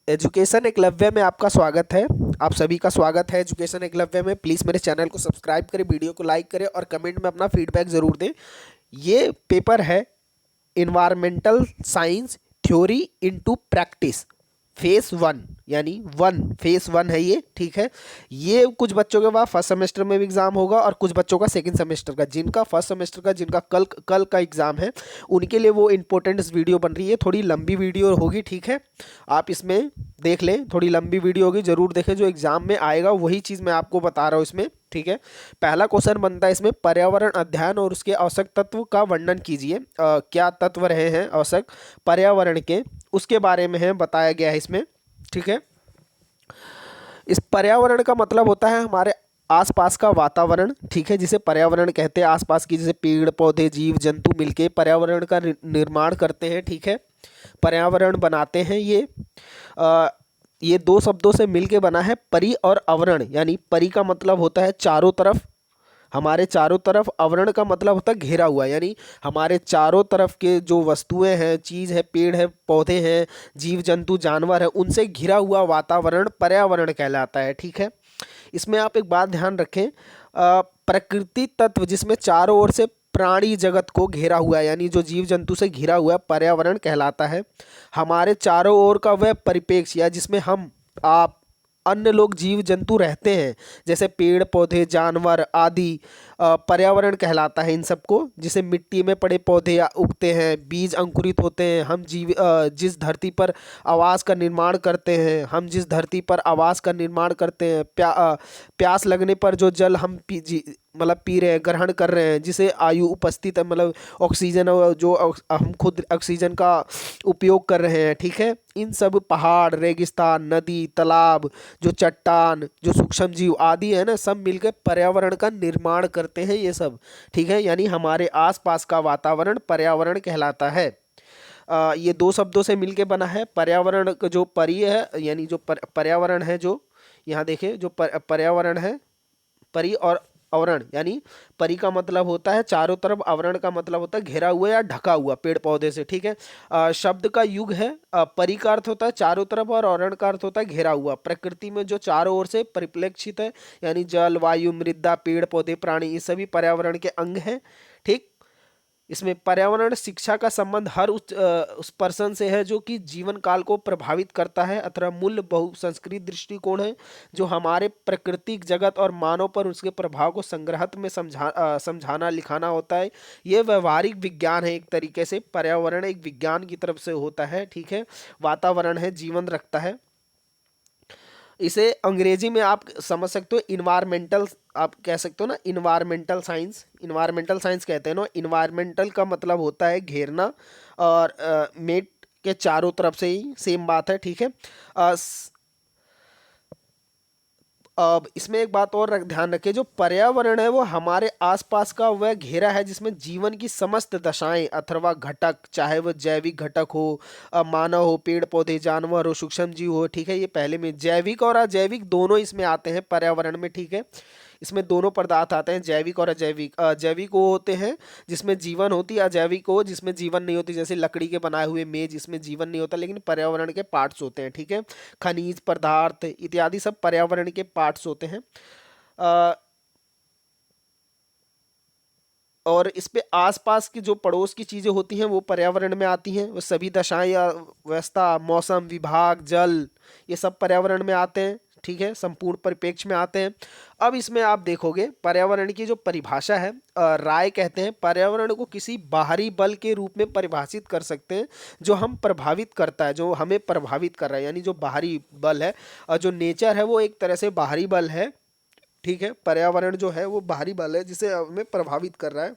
Education Eklavya में आपका स्वागत है। आप सभी का स्वागत है एजुकेशन एकलव्य में। प्लीज़ मेरे चैनल को सब्सक्राइब करें, वीडियो को लाइक करें और कमेंट में अपना फीडबैक ज़रूर दें। ये पेपर है environmental science theory into practice phase one, यानी फेस वन है ये, ठीक है। ये कुछ बच्चों के बाद फर्स्ट सेमेस्टर में भी एग्जाम होगा और कुछ बच्चों का सेकंड सेमेस्टर का, जिनका फर्स्ट सेमेस्टर का, जिनका कल कल का एग्जाम है, उनके लिए वो इंपॉर्टेंट वीडियो बन रही है। थोड़ी लंबी वीडियो होगी, ठीक है। आप इसमें देख लें, थोड़ी लंबी वीडियो होगी, जरूर देखें। जो एग्जाम में आएगा वही चीज़ मैं आपको बता रहा हूँ इसमें, ठीक है। पहला क्वेश्चन बनता है इसमें, पर्यावरण अध्ययन और उसके आवश्यक तत्व का वर्णन कीजिए। क्या तत्व रहे हैं आवश्यक पर्यावरण के, उसके बारे में है बताया गया है इसमें, ठीक है। इस पर्यावरण का मतलब होता है हमारे आसपास का वातावरण, ठीक है, जिसे पर्यावरण कहते हैं। आसपास की जैसे पेड़ पौधे जीव जंतु मिलके पर्यावरण का निर्माण करते हैं, ठीक है, पर्यावरण बनाते हैं। ये दो शब्दों से मिलके बना है, परि और आवरण। यानी परि का मतलब होता है चारों तरफ, हमारे चारों तरफ। आवरण का मतलब होता है घेरा हुआ, यानी हमारे चारों तरफ के जो वस्तुएं हैं, चीज़ है, पेड़ है, पौधे हैं, जीव जंतु जानवर है, उनसे घिरा हुआ वातावरण पर्यावरण कहलाता है, ठीक है। इसमें आप एक बात ध्यान रखें, प्रकृति तत्व जिसमें चारों ओर से प्राणी जगत को घेरा हुआ है, यानी जो जीव जंतु से घिरा हुआ है, पर्यावरण कहलाता है। हमारे चारों ओर का वह परिप्रेक्ष्य या जिसमें हम, आप, अन्य लोग, जीव जंतु रहते हैं, जैसे पेड़ पौधे जानवर आदि, पर्यावरण कहलाता है इन सबको। जिसे मिट्टी में पड़े पौधे उगते हैं, बीज अंकुरित होते हैं, हम जिस धरती पर आवास का निर्माण करते हैं, हम जिस धरती पर आवास का निर्माण करते हैं, प्यास लगने पर जो जल हम मतलब पी रहे हैं, ग्रहण कर रहे हैं, जिसे आयु उपस्थित है, मतलब ऑक्सीजन, जो हम खुद ऑक्सीजन का उपयोग कर रहे हैं, ठीक है। इन सब पहाड़, रेगिस्तान, नदी, तालाब, जो चट्टान, जो सूक्ष्म जीव आदि है ना, सब मिलकर पर्यावरण का निर्माण करते हैं ये सब, ठीक है। यानी हमारे आसपास का वातावरण पर्यावरण कहलाता है। ये दो शब्दों से मिलके बना है। पर्यावरण का जो परि है, यानी जो पर्यावरण है, जो यहाँ देखें, जो पर्यावरण है, परि और आवरण, यानी परि का मतलब होता है चारों तरफ, आवरण का मतलब होता है घेरा हुआ या ढका हुआ पेड़ पौधे से, ठीक है। शब्द का युग है। परि का अर्थ होता है चारों तरफ और आवरण का अर्थ होता है घेरा हुआ। प्रकृति में जो चारों ओर से परिप्रेक्षित है, यानी जल, वायु, मृदा, पेड़ पौधे, प्राणी, ये सभी पर्यावरण के अंग हैं, ठीक। इसमें पर्यावरण शिक्षा का संबंध हर उस पर्सन से है जो कि जीवन काल को प्रभावित करता है, अथवा मूल्य बहुसंस्कृत दृष्टिकोण है जो हमारे प्राकृतिक जगत और मानव पर उसके प्रभाव को संग्रहित में समझाना लिखाना होता है। ये व्यवहारिक विज्ञान है, एक तरीके से पर्यावरण एक विज्ञान की तरफ से होता है, ठीक है। वातावरण है, जीवन रखता है। इसे अंग्रेजी में आप समझ सकते हो इन्वायरमेंटल, आप कह सकते हो ना, इन्वायरमेंटल साइंस। इन्वायरमेंटल साइंस कहते हैं ना। इन्वायरमेंटल का मतलब होता है घेरना, और मेट के चारों तरफ से ही सेम बात है, ठीक है। अब इसमें एक बात और ध्यान रखें, जो पर्यावरण है वो हमारे आसपास का वह घेरा है जिसमें जीवन की समस्त दशाएं अथवा घटक, चाहे वह जैविक घटक हो, मानव हो, पेड़ पौधे जानवर हो, सूक्ष्म जीव हो, ठीक है। ये पहले में जैविक और अजैविक दोनों इसमें आते हैं पर्यावरण में, ठीक है। इसमें दोनों पदार्थ आते हैं, जैविक और अजैविक। जैविक वो होते हैं जिसमें जीवन होती है, अजैविक वो जिसमें जीवन नहीं होती, जैसे लकड़ी के बनाए हुए मेज, इसमें जीवन नहीं होता लेकिन पर्यावरण के पार्ट्स होते हैं, ठीक है। खनिज पदार्थ इत्यादि सब पर्यावरण के पार्ट्स होते हैं। अ, और इस पे आसपास की जो पड़ोस की चीजें होती हैं वो पर्यावरण में आती हैं। वो सभी दशाएं या व्यवस्था, मौसम विभाग, जल, ये सब पर्यावरण में आते हैं, ठीक है, संपूर्ण परिप्रेक्ष्य में आते हैं। अब इसमें आप देखोगे पर्यावरण की जो परिभाषा है, राय कहते हैं पर्यावरण को किसी बाहरी बल के रूप में परिभाषित कर सकते हैं जो हम प्रभावित करता है, जो हमें प्रभावित कर रहा है, यानी जो बाहरी बल है। और जो नेचर है वो एक तरह से बाहरी बल है, ठीक है। पर्यावरण जो है वो बाहरी बल है जिसे हमें प्रभावित कर रहा है।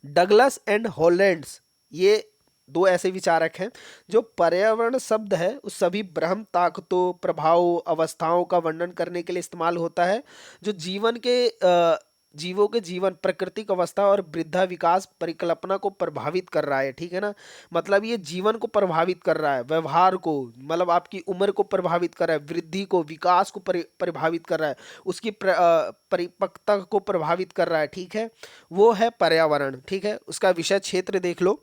डगलस एंड हॉलैंड्स, ये दो ऐसे विचारक हैं जो पर्यावरण शब्द है उस सभी ब्रह्म ताकतों, प्रभावों, अवस्थाओं का वर्णन करने के लिए इस्तेमाल होता है जो जीवन के जीवों के जीवन, प्राकृतिक अवस्था और वृद्धा विकास परिकल्पना को प्रभावित कर रहा है, ठीक है ना। मतलब ये जीवन को प्रभावित कर रहा है, व्यवहार को, मतलब आपकी उम्र को प्रभावित कर रहा है, वृद्धि को, विकास को प्रभावित कर रहा है, उसकी परिपक्वता को प्रभावित कर रहा है, ठीक है। वो है पर्यावरण, ठीक है। उसका विषय क्षेत्र देख लो।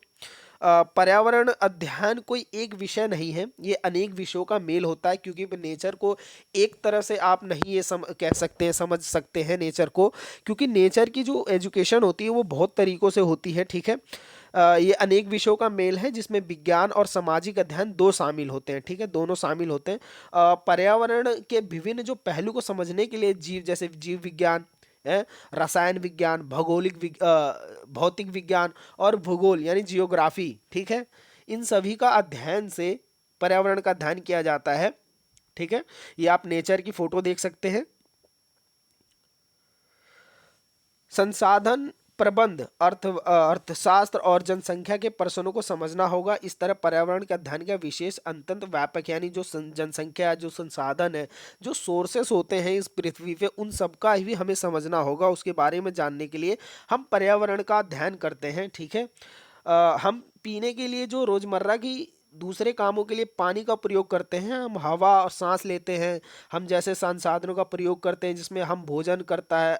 पर्यावरण अध्ययन कोई एक विषय नहीं है, ये अनेक विषयों का मेल होता है, क्योंकि नेचर को एक तरह से आप नहीं ये कह सकते हैं, समझ सकते हैं नेचर को, क्योंकि नेचर की जो एजुकेशन होती है वो बहुत तरीकों से होती है, ठीक है। ये अनेक विषयों का मेल है जिसमें विज्ञान और सामाजिक अध्ययन दो शामिल होते हैं, ठीक है, दोनों शामिल होते हैं। पर्यावरण के विभिन्न जो पहलू को समझने के लिए जीव, जैसे जीव विज्ञान है, रसायन विज्ञान, भौतिक विज्ञान और भूगोल यानी जियोग्राफी, ठीक है, इन सभी का अध्ययन से पर्यावरण का अध्ययन किया जाता है, ठीक है। ये आप नेचर की फोटो देख सकते हैं। संसाधन प्रबंध, अर्थशास्त्र और जनसंख्या के प्रश्नों को समझना होगा। इस तरह पर्यावरण के अध्ययन का विशेष अत्यंत व्यापक, यानी जो जनसंख्या, जो संसाधन है, जो सोर्सेस होते हैं इस पृथ्वी पे, उन सब का भी हमें समझना होगा। उसके बारे में जानने के लिए हम पर्यावरण का अध्ययन करते हैं, ठीक है। हम पीने के लिए जो रोजमर्रा की दूसरे कामों के लिए पानी का प्रयोग करते हैं, हम हवा और सांस लेते हैं, हम जैसे संसाधनों का प्रयोग करते हैं जिसमें हम भोजन करता है,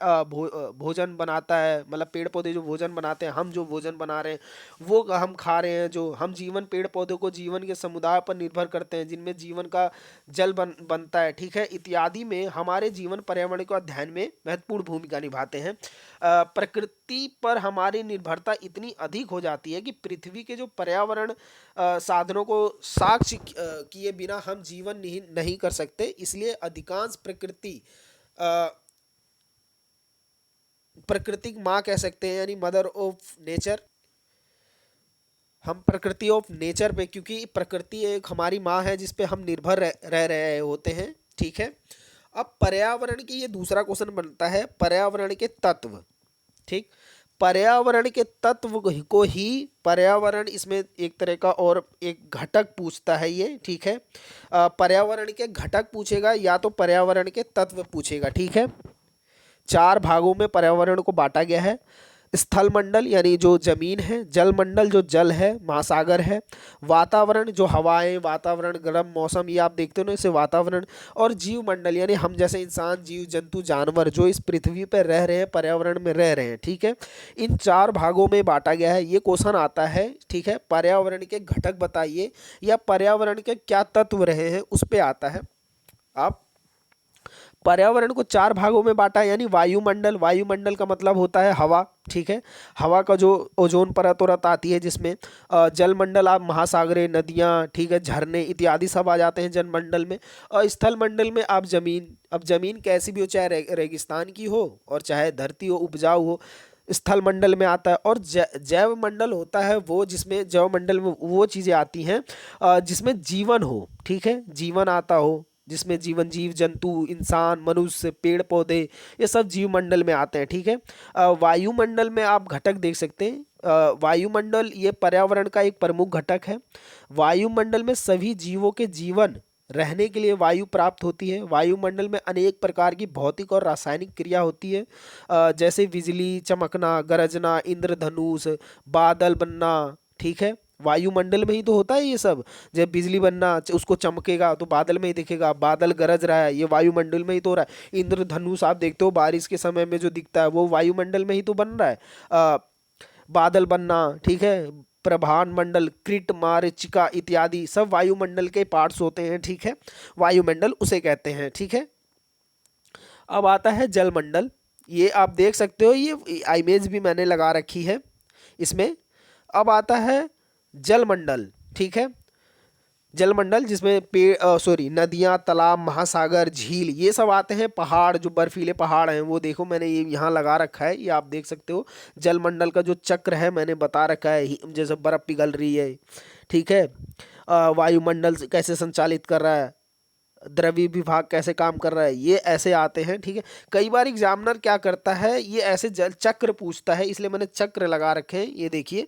भोजन बनाता है, मतलब पेड़ पौधे जो भोजन बनाते हैं, हम जो भोजन बना रहे हैं वो हम खा रहे हैं, जो हम जीवन पेड़ पौधों को जीवन के समुदाय पर निर्भर करते हैं जिनमें जीवन का जल बनता है, ठीक है, इत्यादि में हमारे जीवन पर्यावरण को अध्ययन में महत्वपूर्ण भूमिका निभाते हैं। प्रकृति पर हमारी निर्भरता इतनी अधिक हो जाती है कि पृथ्वी के जो पर्यावरण साधनों को साक्ष्य किए बिना हम जीवन नहीं कर सकते। इसलिए अधिकांश प्राकृतिक माँ कह सकते हैं, यानी मदर ऑफ नेचर। हम प्रकृति ऑफ नेचर पे, क्योंकि प्रकृति एक हमारी माँ है जिस पे हम निर्भर रह रहे होते हैं, ठीक है। अब पर्यावरण की ये दूसरा क्वेश्चन बनता है, पर्यावरण के तत्व, ठीक। पर्यावरण के तत्व को ही पर्यावरण, इसमें एक तरह का और एक घटक पूछता है ये, ठीक है। पर्यावरण के घटक पूछेगा या तो पर्यावरण के तत्व पूछेगा, ठीक है। 4 भागों में पर्यावरण को बांटा गया है। स्थल मंडल यानी जो जमीन है, जल मंडल जो जल है, महासागर है, वातावरण जो हवाएं, वातावरण गर्म मौसम, ये आप देखते हो ना, इसे वातावरण, और जीव मंडल यानी हम जैसे इंसान, जीव जंतु, जानवर जो इस पृथ्वी पर रह रहे हैं, पर्यावरण में रह रहे हैं, ठीक है। इन 4 भागों में बांटा गया है। ये क्वेश्चन आता है, ठीक है, पर्यावरण के घटक बताइए या पर्यावरण के क्या तत्व रहे हैं उस पर आता है। आप पर्यावरण को 4 भागों में बांटा, यानी वायुमंडल, वायुमंडल का मतलब होता है हवा, ठीक है, हवा का जो ओजोन परत आती है जिसमें, जलमंडल आप महासागरें, नदियाँ, ठीक है, झरने इत्यादि सब आ जाते हैं जलमंडल में। और स्थल मंडल में आप जमीन, अब जमीन कैसी भी हो, चाहे रेगिस्तान की हो और चाहे धरती हो, उपजाऊ हो, स्थल मंडल में आता है। और जैव मंडल होता है वो, जिसमें जैव मंडल में वो चीज़ें आती हैं जिसमें जीवन हो, ठीक है, जीवन आता हो, जिसमें जीवन, जीव जंतु, इंसान, मनुष्य, पेड़ पौधे, ये सब जीव मंडल में आते हैं, ठीक है। वायुमंडल में आप घटक देख सकते हैं। वायुमंडल ये पर्यावरण का एक प्रमुख घटक है। वायुमंडल में सभी जीवों के जीवन रहने के लिए वायु प्राप्त होती है। वायुमंडल में अनेक प्रकार की भौतिक और रासायनिक क्रिया होती है, जैसे बिजली चमकना, गरजना, इंद्रधनुष, बादल बनना, ठीक है, वायुमंडल में ही तो होता है ये सब। जब बिजली बनना, उसको चमकेगा तो बादल में ही दिखेगा, बादल गरज रहा है, ये वायुमंडल में ही तो हो रहा है। इंद्रधनुष आप देखते हो बारिश के समय में जो दिखता है वो वायुमंडल में ही तो बन रहा है। बादल बनना, ठीक है, प्रभान मंडल, कृत, मारीचिका इत्यादि सब वायुमंडल के पार्ट्स होते हैं, ठीक है, वायुमंडल उसे कहते हैं, ठीक है। अब आता है जलमंडल। ये आप देख सकते हो, ये इमेज भी मैंने लगा रखी है इसमें। अब आता है जलमंडल, ठीक है, जलमंडल जिसमें नदियाँ, तालाब, महासागर, झील ये सब आते हैं। पहाड़, जो बर्फीले पहाड़ हैं वो देखो मैंने ये यहाँ लगा रखा है, ये आप देख सकते हो। जलमंडल का जो चक्र है मैंने बता रखा है, जैसे बर्फ पिघल रही है, ठीक है, वायुमंडल कैसे संचालित कर रहा है, द्रव्य विभाग कैसे काम कर रहा है, ये ऐसे आते हैं, ठीक है। कई बार एग्जामिनर क्या करता है, ये ऐसे जल चक्र पूछता है, इसलिए मैंने चक्र लगा रखे हैं। ये देखिए,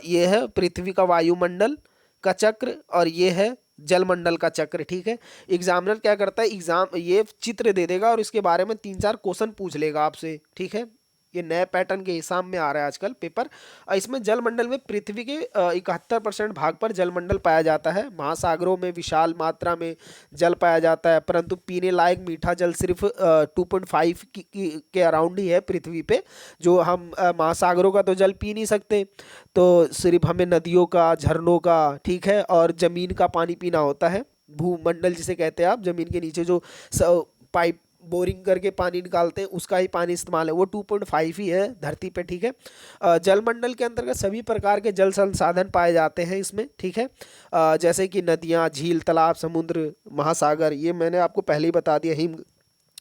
ये है पृथ्वी का वायुमंडल का चक्र और ये है जलमंडल का चक्र, ठीक है। एग्जामिनर क्या करता है, ये चित्र दे देगा और इसके बारे में 3-4 क्वेश्चन पूछ लेगा आपसे, ठीक है। ये नए पैटर्न के हिसाब में आ रहा है आजकल पेपर। इसमें जलमंडल में पृथ्वी के 71% भाग पर जलमंडल पाया जाता है। महासागरों में विशाल मात्रा में जल पाया जाता है, परंतु पीने लायक मीठा जल सिर्फ 2.5 के अराउंड ही है पृथ्वी पे। जो हम महासागरों का तो जल पी नहीं सकते, तो सिर्फ हमें नदियों का, झरनों का, ठीक है, और ज़मीन का पानी पीना होता है। भूमंडल जिसे कहते हैं आप, ज़मीन के नीचे जो पाइप बोरिंग करके पानी निकालते हैं उसका ही पानी इस्तेमाल है, वो 2.5 ही है धरती पे, ठीक है। जलमंडल के अंतर्गत सभी प्रकार के जल संसाधन पाए जाते हैं इसमें, ठीक है। जैसे कि नदियाँ, झील, तालाब, समुद्र, महासागर, ये मैंने आपको पहले ही बता दिया।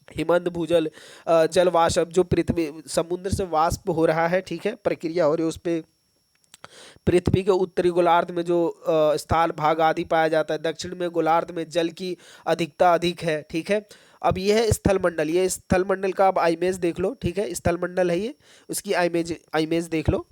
हिमंद भूजल, जल वाष्प, जो पृथ्वी समुद्र से वाष्प हो रहा है, ठीक है, प्रक्रिया हो रही है उस पर। पृथ्वी के उत्तरी गोलार्ध में जो स्थल भाग आदि पाया जाता है, दक्षिण में गोलार्ध में जल की अधिकता अधिक है, ठीक है। अब ये है स्थल मंडल, ये स्थल मंडल का आप इमेज देख लो, ठीक है, स्थल मंडल है ये, उसकी इमेज देख लो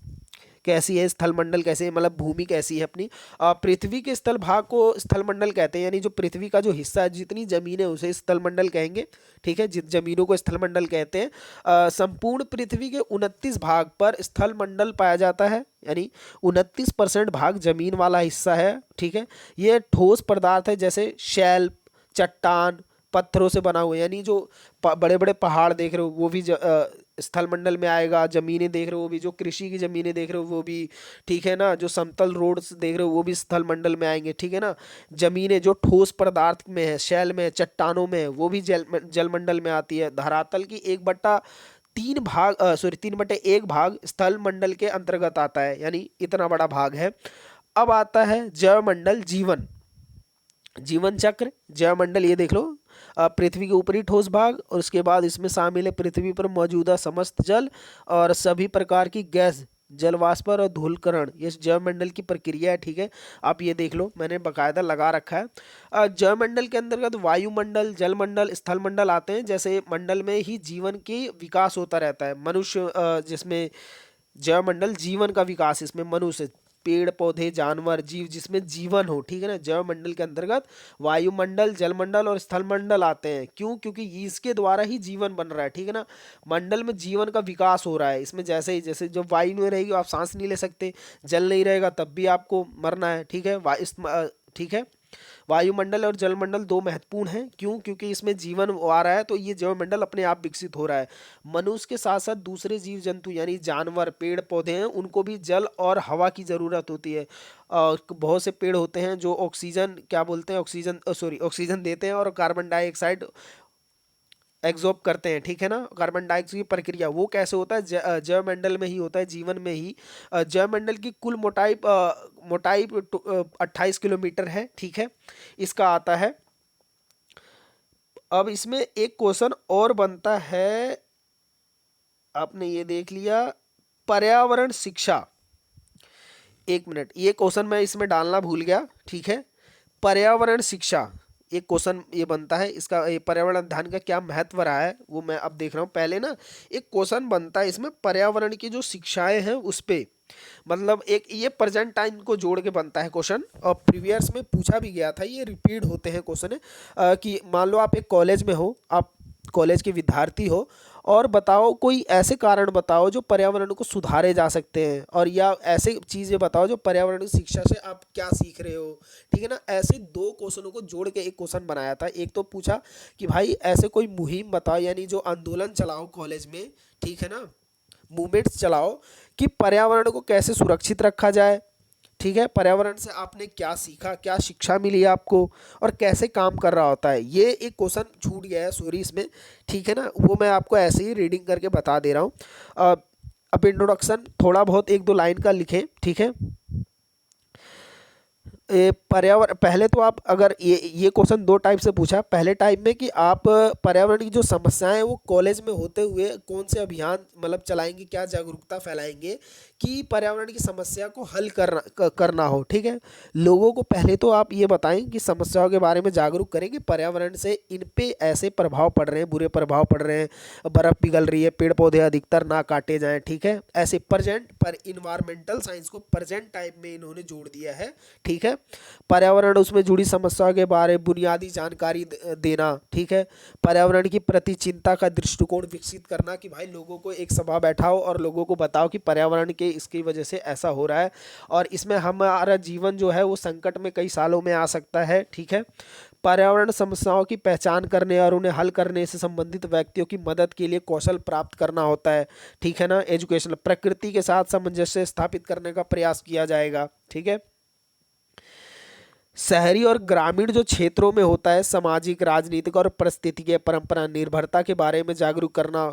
कैसी है, स्थल मंडल कैसे है, मतलब भूमि कैसी है अपनी। पृथ्वी के स्थल भाग को स्थल मंडल कहते हैं, यानी जो पृथ्वी का जो हिस्सा है, जितनी जमीन है उसे स्थल मंडल कहेंगे, ठीक है, जिन जमीनों को स्थल मंडल कहते हैं। संपूर्ण पृथ्वी के 29 भाग पर स्थल मंडल पाया जाता है, यानी 29% भाग जमीन वाला हिस्सा है, ठीक है। ये ठोस पदार्थ है, जैसे शैल, चट्टान, पत्थरों से बना हुआ, यानी जो बड़े बड़े पहाड़ देख रहे हो वो भी स्थल मंडल में आएगा। ज़मीनें देख रहे हो वो भी, जो कृषि की ज़मीनें देख रहे हो वो भी, ठीक है ना, जो समतल रोड्स देख रहे हो वो भी स्थल मंडल में आएंगे, ठीक है ना। ज़मीनें जो ठोस पदार्थ में है, शैल में है, चट्टानों में है, वो भी जलमंडल में आती है। धरातल की 3/1 भाग स्थल मंडल के अंतर्गत आता है, यानी इतना बड़ा भाग है। अब आता है जयमंडल, जीवन चक्र। जयमंडल ये देख लो, पृथ्वी के ऊपरी ठोस भाग, और उसके बाद इसमें शामिल है पृथ्वी पर मौजूदा समस्त जल और सभी प्रकार की गैस, जल वाष्प और धूलकण, ये जयमंडल की प्रक्रिया है, ठीक है। आप ये देख लो, मैंने बकायदा लगा रखा है। जयमंडल के अंतर्गत वायुमंडल, जलमंडल, स्थल मंडल आते हैं। जैसे मंडल में ही जीवन की विकास होता रहता है, मनुष्य जिसमें जयमंडल जीवन का विकास, इसमें मनुष्य, पेड़ पौधे, जानवर, जीव, जिसमें जीवन हो, ठीक है ना। जैवमंडल के अंतर्गत वायुमंडल, जलमंडल और स्थलमंडल आते हैं। क्यों? क्योंकि इसके द्वारा ही जीवन बन रहा है, ठीक है ना। मंडल में जीवन का विकास हो रहा है। इसमें जैसे ही जैसे जब वायु नहीं रहेगी आप सांस नहीं ले सकते, जल नहीं रहेगा तब भी आपको मरना है, ठीक है। ठीक है, वायुमंडल और जलमंडल दो महत्वपूर्ण हैं। क्यों? क्योंकि इसमें जीवन आ रहा है, तो ये जैवमंडल अपने आप विकसित हो रहा है। मनुष्य के साथ साथ दूसरे जीव जंतु यानी जानवर, पेड़ पौधे हैं, उनको भी जल और हवा की ज़रूरत होती है। बहुत से पेड़ होते हैं जो ऑक्सीजन, क्या बोलते हैं, ऑक्सीजन देते हैं और कार्बन डाइऑक्साइड एग्जॉर्ब करते हैं, ठीक है ना। कार्बन डाइऑक्साइड की प्रक्रिया वो कैसे होता है? जैवमंडल में ही होता है, जीवन में ही। जैवमंडल की कुल मोटाई 28 किलोमीटर है, ठीक है। इसका आता है। अब इसमें एक क्वेश्चन और बनता है, आपने ये देख लिया, पर्यावरण शिक्षा। एक मिनट, ये क्वेश्चन मैं इसमें डालना भूल गया, ठीक है। पर्यावरण शिक्षा एक क्वेश्चन ये बनता है, इसका ये पर्यावरण अध्ययन का क्या महत्व रहा है वो मैं अब देख रहा हूँ। पहले ना एक क्वेश्चन बनता है इसमें पर्यावरण की जो शिक्षाएं हैं उस पे, मतलब एक ये प्रेजेंट टाइम को जोड़ के बनता है क्वेश्चन, और प्रीवियस में पूछा भी गया था, ये रिपीट होते हैं क्वेश्चन कि मान लो आप एक कॉलेज में हो, आप कॉलेज के विद्यार्थी हो, और बताओ कोई ऐसे कारण बताओ जो पर्यावरण को सुधारे जा सकते हैं, और या ऐसे चीज़ें बताओ जो पर्यावरण की शिक्षा से आप क्या सीख रहे हो, ठीक है ना। ऐसे दो क्वेश्चनों को जोड़ के एक क्वेश्चन बनाया था। एक तो पूछा कि भाई ऐसे कोई मुहिम बताओ, यानी जो आंदोलन चलाओ कॉलेज में, ठीक है ना, मूवमेंट्स चलाओ कि पर्यावरण को कैसे सुरक्षित रखा जाए, ठीक है। पर्यावरण से आपने क्या सीखा, क्या शिक्षा मिली आपको, और कैसे काम कर रहा होता है। ये एक क्वेश्चन छूट गया है सॉरी इसमें, ठीक है ना। वो मैं आपको ऐसे ही रीडिंग करके बता दे रहा हूँ। अब इंट्रोडक्शन थोड़ा बहुत 1-2 लाइन का लिखें, ठीक है। पर्यावरण, पहले तो आप अगर ये क्वेश्चन 2 टाइप से पूछा। पहले टाइप में कि आप पर्यावरण की जो समस्याएं हैं वो कॉलेज में होते हुए कौन से अभियान मतलब चलाएंगे, क्या जागरूकता फैलाएंगे कि पर्यावरण की समस्या को हल करना हो, ठीक है। लोगों को पहले तो आप ये बताएं कि समस्याओं के बारे में जागरूक करें कि पर्यावरण से इन पे ऐसे प्रभाव पड़ रहे हैं, बुरे प्रभाव पड़ रहे हैं, बर्फ़ पिघल रही है, पेड़ पौधे अधिकतर ना काटे जाएँ, ठीक है। ऐसे प्रेजेंट पर इन्वायरमेंटल साइंस को प्रेजेंट टाइम में इन्होंने जोड़ दिया है, ठीक है। पर्यावरण उसमें जुड़ी समस्याओं के बारे में बुनियादी जानकारी देना, ठीक है। पर्यावरण की प्रति चिंता का दृष्टिकोण विकसित करना कि भाई लोगों को एक सभा बैठाओ और लोगों को बताओ कि पर्यावरण के इसकी वजह से ऐसा हो रहा है और इसमें हमारा जीवन जो है वो संकट में कई सालों में आ सकता है, ठीक है। पर्यावरण समस्याओं की पहचान करने और उन्हें हल करने से संबंधित व्यक्तियों की मदद के लिए कौशल प्राप्त करना होता है, ठीक है ना। एजुकेशन, प्रकृति के साथ सामंजस्य स्थापित करने का प्रयास किया जाएगा, ठीक है। शहरी और ग्रामीण जो क्षेत्रों में होता है, सामाजिक, राजनीतिक और पारिस्थितिक परंपरा निर्भरता के बारे में जागरूक करना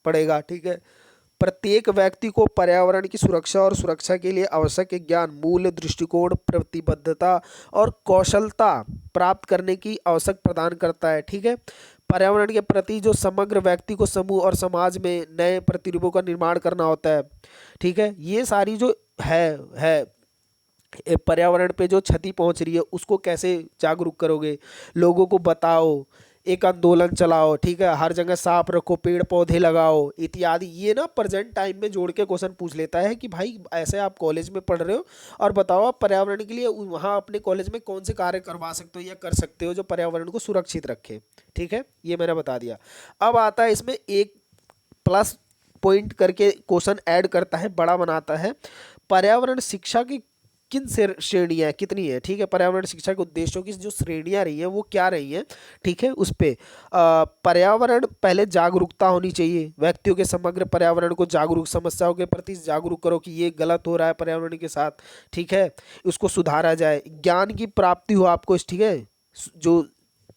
पड़ेगा, ठीक है। प्रत्येक व्यक्ति को पर्यावरण की सुरक्षा और सुरक्षा के लिए आवश्यक ज्ञान, मूल्य, दृष्टिकोण, प्रतिबद्धता और कौशलता प्राप्त करने की आवश्यक प्रदान करता है, ठीक है। पर्यावरण के प्रति जो समग्र व्यक्ति को समूह और समाज में नए प्रतिरूपों का निर्माण करना होता है, ठीक है। ये सारी जो है पर्यावरण पे जो क्षति पहुंच रही है उसको कैसे जागरूक करोगे, लोगों को बताओ, एक आंदोलन चलाओ, ठीक है। हर जगह साफ रखो, पेड़ पौधे लगाओ इत्यादि। ये ना प्रेजेंट टाइम में जोड़ के क्वेश्चन पूछ लेता है कि भाई ऐसे आप कॉलेज में पढ़ रहे हो और बताओ आप पर्यावरण के लिए वहाँ अपने कॉलेज में कौन से कार्य करवा सकते हो या कर सकते हो जो पर्यावरण को सुरक्षित रखे, ठीक है। ये मैंने बता दिया। अब आता है इसमें एक प्लस पॉइंट करके क्वेश्चन ऐड करता है, बड़ा बनाता है। पर्यावरण शिक्षा की किन श्रेणियाँ हैं, कितनी है, ठीक है। पर्यावरण शिक्षा के उद्देश्यों की जो श्रेणियाँ रही हैं वो क्या रही हैं, ठीक है। उस पे पर्यावरण पहले जागरूकता होनी चाहिए, व्यक्तियों के समग्र पर्यावरण को जागरूक, समस्याओं के प्रति जागरूक करो कि ये गलत हो रहा है पर्यावरण के साथ, ठीक है। उसको सुधारा जाए, ज्ञान की प्राप्ति हो आपको, ठीक है। जो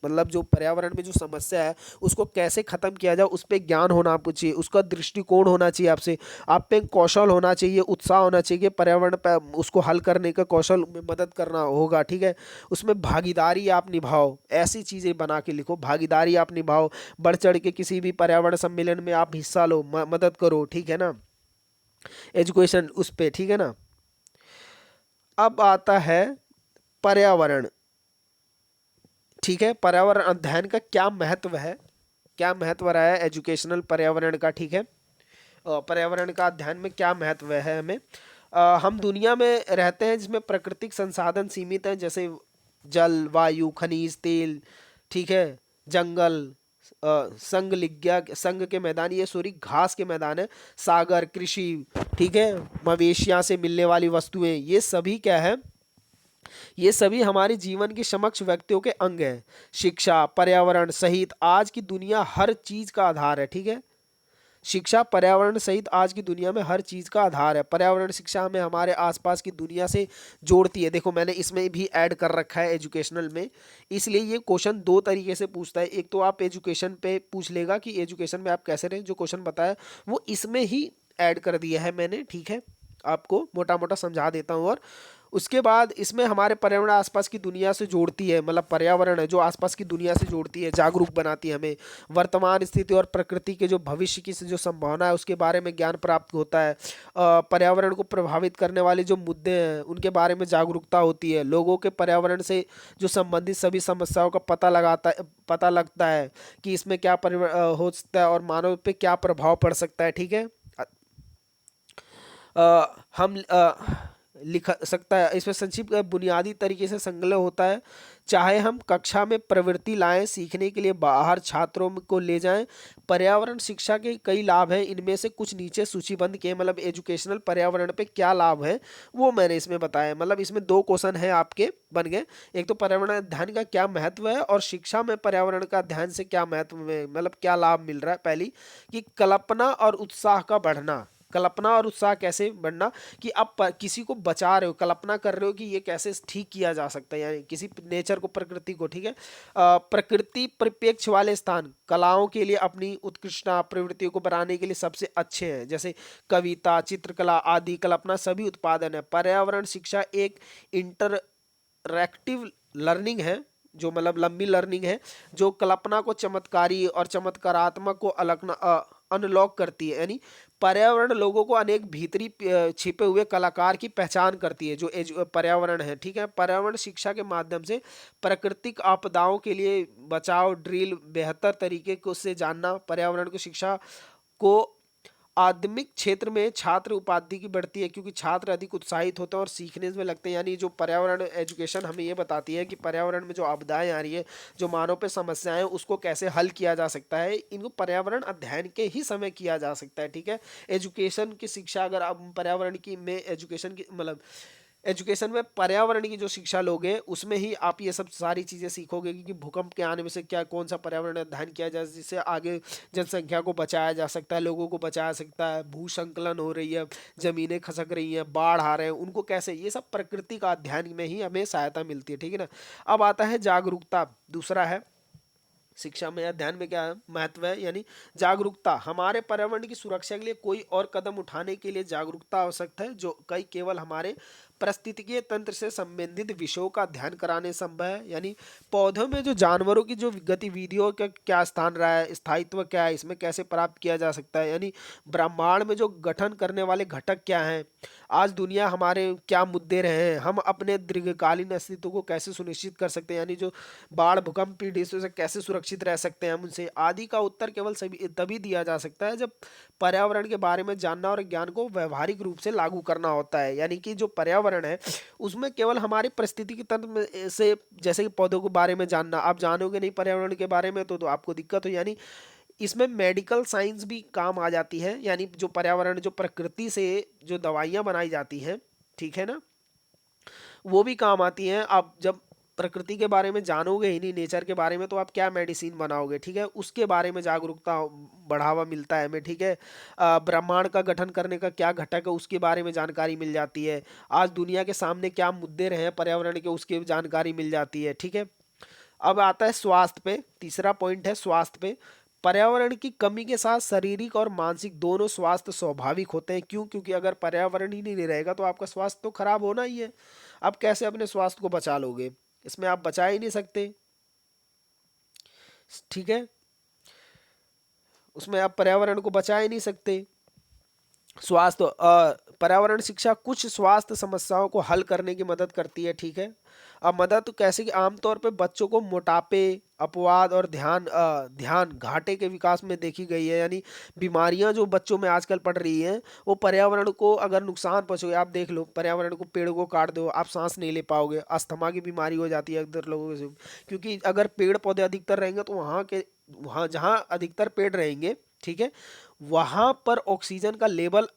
मतलब जो पर्यावरण में जो समस्या है उसको कैसे खत्म किया जाए उस पर ज्ञान होना आपको चाहिए, उसका दृष्टिकोण होना चाहिए आपसे, आप पे कौशल होना चाहिए, उत्साह होना चाहिए पर्यावरण पर उसको हल करने का कौशल में मदद करना होगा, ठीक है। उसमें भागीदारी आप निभाओ, ऐसी चीज़ें बना के लिखो, भागीदारी आप निभाओ, बढ़ चढ़ के किसी भी पर्यावरण सम्मेलन में आप हिस्सा लो, मदद करो, ठीक है ना। एजुकेशन उस पे, ठीक है ना। अब आता है पर्यावरण, ठीक है। पर्यावरण अध्ययन का क्या महत्व है, क्या महत्व रहा है एजुकेशनल पर्यावरण का, ठीक है। पर्यावरण का अध्ययन में क्या महत्व है हमें। हम दुनिया में रहते हैं जिसमें प्राकृतिक संसाधन सीमित हैं, जैसे जल, वायु, खनिज, तेल, ठीक है, जंगल, संग के मैदान, ये सॉरी घास के मैदान है, सागर, कृषि, ठीक है, मवेशियां से मिलने वाली वस्तुएं, ये सभी क्या है, ये सभी हमारे जीवन के समक्ष व्यक्तियों के अंग हैं। शिक्षा पर्यावरण सहित आज की दुनिया हर चीज का आधार है, ठीक है। शिक्षा पर्यावरण सहित आज की दुनिया में हर चीज का आधार है। पर्यावरण शिक्षा हमें हमारे आसपास की दुनिया से जोड़ती है। देखो मैंने इसमें भी ऐड कर रखा है एजुकेशनल में, इसलिए ये क्वेश्चन दो तरीके से पूछता है। एक तो आप एजुकेशन पे पूछ लेगा कि एजुकेशन में आप कैसे रहे, जो क्वेश्चन बताया वो इसमें ही ऐड कर दिया है मैंने, ठीक है। आपको मोटा मोटा समझा देता हूँ। और उसके बाद इसमें हमारे पर्यावरण आसपास की दुनिया से जोड़ती है, मतलब पर्यावरण है जो आसपास की दुनिया से जोड़ती है, जागरूक बनाती है हमें, वर्तमान स्थिति और प्रकृति के जो भविष्य की जो संभावना है उसके बारे में ज्ञान प्राप्त होता है। पर्यावरण को प्रभावित करने वाले जो मुद्दे हैं उनके बारे में जागरूकता होती है, लोगों के पर्यावरण से जो संबंधित सभी समस्याओं का पता लगता है कि इसमें क्या हो सकता है और मानव पे क्या प्रभाव पड़ सकता है, ठीक है। हम लिख सकता है इसमें संक्षिप्त बुनियादी तरीके से संकलन होता है। चाहे हम कक्षा में प्रवृत्ति लाएं, सीखने के लिए बाहर छात्रों को ले जाएं, पर्यावरण शिक्षा के कई लाभ हैं, इनमें से कुछ नीचे सूचीबद्ध किए, मतलब एजुकेशनल पर्यावरण पे क्या लाभ है वो मैंने इसमें बताया। मतलब इसमें दो क्वेश्चन है आपके बन गए, एक तो पर्यावरण अध्ययन का क्या महत्व है और शिक्षा में पर्यावरण का अध्ययन से क्या महत्व में मतलब क्या लाभ मिल रहा है। पहली कि कल्पना और उत्साह का बढ़ना, कल्पना और उत्साह कैसे बढ़ना कि आप किसी को बचा रहे हो, कल्पना कर रहे हो कि ये कैसे ठीक किया जा सकता है, यानी किसी नेचर को, प्रकृति को, ठीक है। प्रकृति परिप्रेक्ष्य वाले स्थान कलाओं के लिए अपनी उत्कृष्टता प्रवृत्तियों को बनाने के लिए सबसे अच्छे हैं, जैसे कविता, चित्रकला आदि कल्पना सभी उत्पादन है। पर्यावरण शिक्षा एक इंटरएक्टिव लर्निंग है, जो मतलब लंबी लर्निंग है, जो कल्पना को चमत्कारी और चमत्कारात्मक को अनलॉक करती है। यानी पर्यावरण लोगों को अनेक भीतरी छिपे हुए कलाकार की पहचान करती है, जो पर्यावरण है, ठीक है। पर्यावरण शिक्षा के माध्यम से प्राकृतिक आपदाओं के लिए बचाव ड्रिल बेहतर तरीके को से जानना, पर्यावरण की शिक्षा को आदमिक क्षेत्र में छात्र उपाधि की बढ़ती है क्योंकि छात्र अधिक उत्साहित होते हैं और सीखने में लगते हैं। यानी जो पर्यावरण एजुकेशन हमें ये बताती है कि पर्यावरण में जो आपदाएं आ रही है, जो मानव पे समस्याएं हैं, उसको कैसे हल किया जा सकता है, इनको पर्यावरण अध्ययन के ही समय किया जा सकता है। ठीक है, एजुकेशन की शिक्षा अगर आप पर्यावरण की में एजुकेशन की मतलब एजुकेशन में पर्यावरण की जो शिक्षा लोगे उसमें ही आप ये सब सारी चीज़ें सीखोगे कि भूकंप के आने में से क्या कौन सा पर्यावरण अध्ययन किया जाए जिससे आगे जनसंख्या को बचाया जा सकता है, लोगों को बचाया सकता है, भू संकलन हो रही है, जमीनें खसक रही हैं, बाढ़ आ रहे हैं, उनको कैसे, ये सब प्रकृति का अध्ययन में ही हमें सहायता मिलती है। ठीक है ना। अब आता है जागरूकता, दूसरा है शिक्षा में या ध्यान में क्या महत्व है, यानी जागरूकता। हमारे पर्यावरण की सुरक्षा के लिए कोई और कदम उठाने के लिए जागरूकता आवश्यक है, जो कई केवल हमारे पारिस्थितिकीय तंत्र से संबंधित विषयों का अध्ययन कराने संभव है। यानी पौधों में जो जानवरों की जो गतिविधियों का क्या स्थान रहा है, स्थायित्व क्या है, इसमें कैसे प्राप्त किया जा सकता है, यानी ब्रह्मांड में जो गठन करने वाले घटक क्या हैं, आज दुनिया हमारे क्या मुद्दे रहे हैं, हम अपने दीर्घकालीन अस्तित्व को कैसे सुनिश्चित कर सकते हैं, यानी जो बाढ़ भूकंप पीड़ित से कैसे सुरक्षित रह सकते हैं हम उनसे, आदि का उत्तर केवल सभी तभी दिया जा सकता है जब पर्यावरण के बारे में जानना और ज्ञान को व्यवहारिक रूप से लागू करना होता है। यानी कि जो पर्यावरण है उसमें केवल हमारी परिस्थिति के तंत्र में से, जैसे कि पौधों के बारे में जानना, आप जानोगे नहीं पर्यावरण के बारे में तो आपको दिक्कत हो। यानी इसमें मेडिकल साइंस भी काम आ जाती है, यानी जो पर्यावरण जो प्रकृति से जो दवाइयाँ बनाई जाती हैं, ठीक है ना, वो भी काम आती हैं। आप जब प्रकृति के बारे में जानोगे ही नहीं, नेचर के बारे में, तो आप क्या मेडिसिन बनाओगे। ठीक है, उसके बारे में जागरूकता बढ़ावा मिलता है हमें। ठीक है, ब्रह्मांड का गठन करने का क्या घटक है उसके बारे में जानकारी मिल जाती है, आज दुनिया के सामने क्या मुद्दे रहे हैं पर्यावरण के उसकी जानकारी मिल जाती है। ठीक है, अब आता है स्वास्थ्य पे, तीसरा पॉइंट है स्वास्थ्य पे। पर्यावरण की कमी के साथ शारीरिक और मानसिक दोनों स्वास्थ्य स्वाभाविक होते हैं। क्यों? क्योंकि अगर पर्यावरण ही नहीं रहेगा तो आपका स्वास्थ्य तो खराब होना ही है। आप कैसे अपने स्वास्थ्य को बचा लोगे, इसमें आप बचा ही नहीं सकते। ठीक है, उसमें आप पर्यावरण को बचा ही नहीं सकते। स्वास्थ्य पर्यावरण शिक्षा कुछ स्वास्थ्य समस्याओं को हल करने की मदद करती है। ठीक है, अब मदद तो कैसे कि आमतौर पे बच्चों को मोटापे, अपवाद और ध्यान घाटे के विकास में देखी गई है। यानी बीमारियां जो बच्चों में आजकल पड़ रही हैं वो पर्यावरण को अगर नुकसान पहुंचोगे, आप देख लो पर्यावरण को, पेड़ को काट दो, आप सांस नहीं ले पाओगे, अस्थमा की बीमारी हो जाती है अक्सर लोगों से, क्योंकि अगर पेड़ पौधे अधिकतर रहेंगे तो वहाँ जहाँ अधिकतर पेड़ रहेंगे, ठीक है, वहाँ पर ऑक्सीजन का लेवल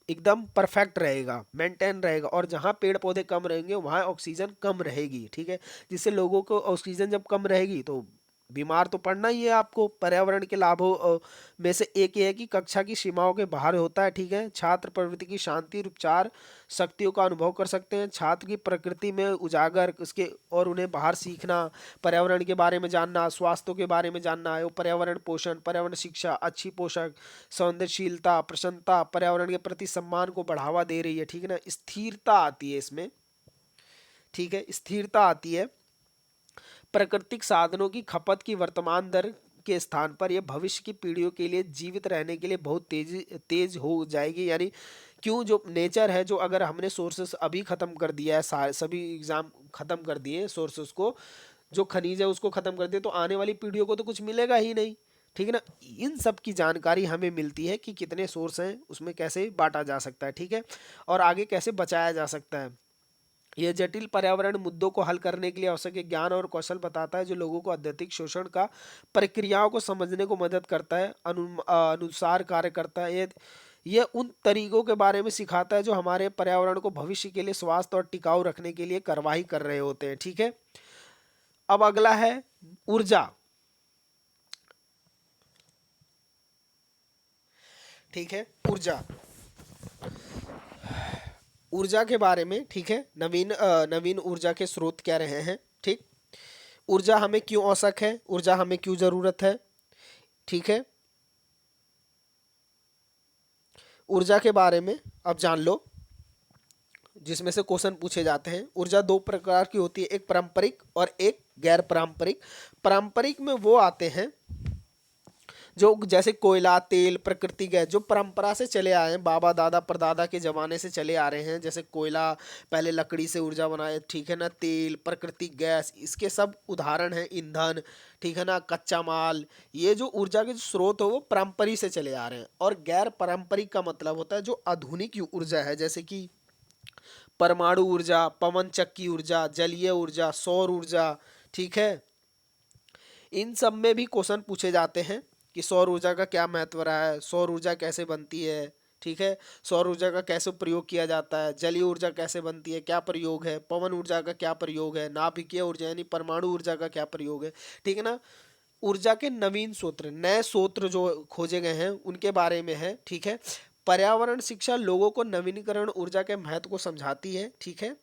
एकदम परफेक्ट रहेगा, मेंटेन रहेगा, और जहाँ पेड़ पौधे कम रहेंगे वहाँ ऑक्सीजन कम रहेगी। ठीक है, जिससे लोगों को ऑक्सीजन जब कम रहेगी तो बीमार तो पड़ना ही है आपको। पर्यावरण के लाभों में से एक ये है कि कक्षा की सीमाओं के बाहर होता है। ठीक है, छात्र प्रवृत्ति की शांति और उपचार शक्तियों का अनुभव कर सकते हैं। छात्र की प्रकृति में उजागर उसके और उन्हें बाहर सीखना, पर्यावरण के बारे में जानना, स्वास्थ्य के बारे में जानना है, वो पर्यावरण पोषण, पर्यावरण शिक्षा, अच्छी पोषक, सौंदर्यशीलता, प्रसन्नता, पर्यावरण के प्रति सम्मान को बढ़ावा दे रही है। ठीक है ना, स्थिरता आती है इसमें। ठीक है, स्थिरता आती है। प्राकृतिक साधनों की खपत की वर्तमान दर के स्थान पर यह भविष्य की पीढ़ियों के लिए जीवित रहने के लिए बहुत तेज हो जाएगी। यानी क्यों, जो नेचर है, जो अगर हमने सोर्सेस अभी खत्म कर दिया है, सभी एग्जाम खत्म कर दिए सोर्सेस को, जो खनिज है उसको खत्म कर दिए, तो आने वाली पीढ़ियों को तो कुछ मिलेगा ही नहीं। ठीक है ना, इन सब की जानकारी हमें मिलती है कि कितने सोर्स हैं, उसमें कैसे बांटा जा सकता है। ठीक है, और आगे कैसे बचाया जा सकता है। यह जटिल पर्यावरण मुद्दों को हल करने के लिए आवश्यक ज्ञान और कौशल बताता है, जो लोगों को अत्यधिक शोषण का प्रक्रियाओं को समझने को मदद करता है, अनुसार कार्य करता है। यह उन तरीकों के बारे में सिखाता है जो हमारे पर्यावरण को भविष्य के लिए स्वास्थ्य और टिकाऊ रखने के लिए कार्रवाई कर रहे होते हैं। ठीक है, अब अगला है ऊर्जा। ठीक है, ऊर्जा, ऊर्जा के बारे में। ठीक है, नवीन ऊर्जा के स्रोत क्या रहे हैं। ठीक, ऊर्जा हमें क्यों आवश्यक है, ऊर्जा हमें क्यों जरूरत है। ठीक है, ऊर्जा के बारे में अब जान लो, जिसमें से क्वेश्चन पूछे जाते हैं। ऊर्जा दो प्रकार की होती है, एक पारंपरिक और एक गैर पारंपरिक। पारंपरिक में वो आते हैं जो जैसे कोयला, तेल, प्राकृतिक गैस जो परंपरा से चले आए हैं, बाबा दादा परदादा के जमाने से चले आ रहे हैं, जैसे कोयला पहले लकड़ी से ऊर्जा बनाए, ठीक है ना, तेल, प्राकृतिक गैस, इसके सब उदाहरण हैं, ईंधन, ठीक है ना, कच्चा माल। ये जो ऊर्जा के जो स्रोत हो वो पारंपरिक से चले आ रहे हैं। और गैर पारंपरिक का मतलब होता है जो आधुनिक ऊर्जा है, जैसे कि परमाणु ऊर्जा, पवन चक्की ऊर्जा, जलीय ऊर्जा, सौर ऊर्जा, ठीक है। इन सब में भी क्वेश्चन पूछे जाते हैं कि सौर ऊर्जा का क्या महत्व रहा है, सौर ऊर्जा कैसे बनती है, ठीक है, सौर ऊर्जा का कैसे प्रयोग किया जाता है, जलीय ऊर्जा कैसे बनती है, क्या प्रयोग है, पवन ऊर्जा का क्या प्रयोग है, नाभिकीय ऊर्जा यानी परमाणु ऊर्जा का क्या प्रयोग है, ठीक है ना। ऊर्जा के नवीन स्रोत, नए स्रोत जो खोजे गए हैं उनके बारे में है, ठीक है। पर्यावरण शिक्षा लोगों को नवीनीकरण ऊर्जा के महत्व को समझाती है, ठीक है।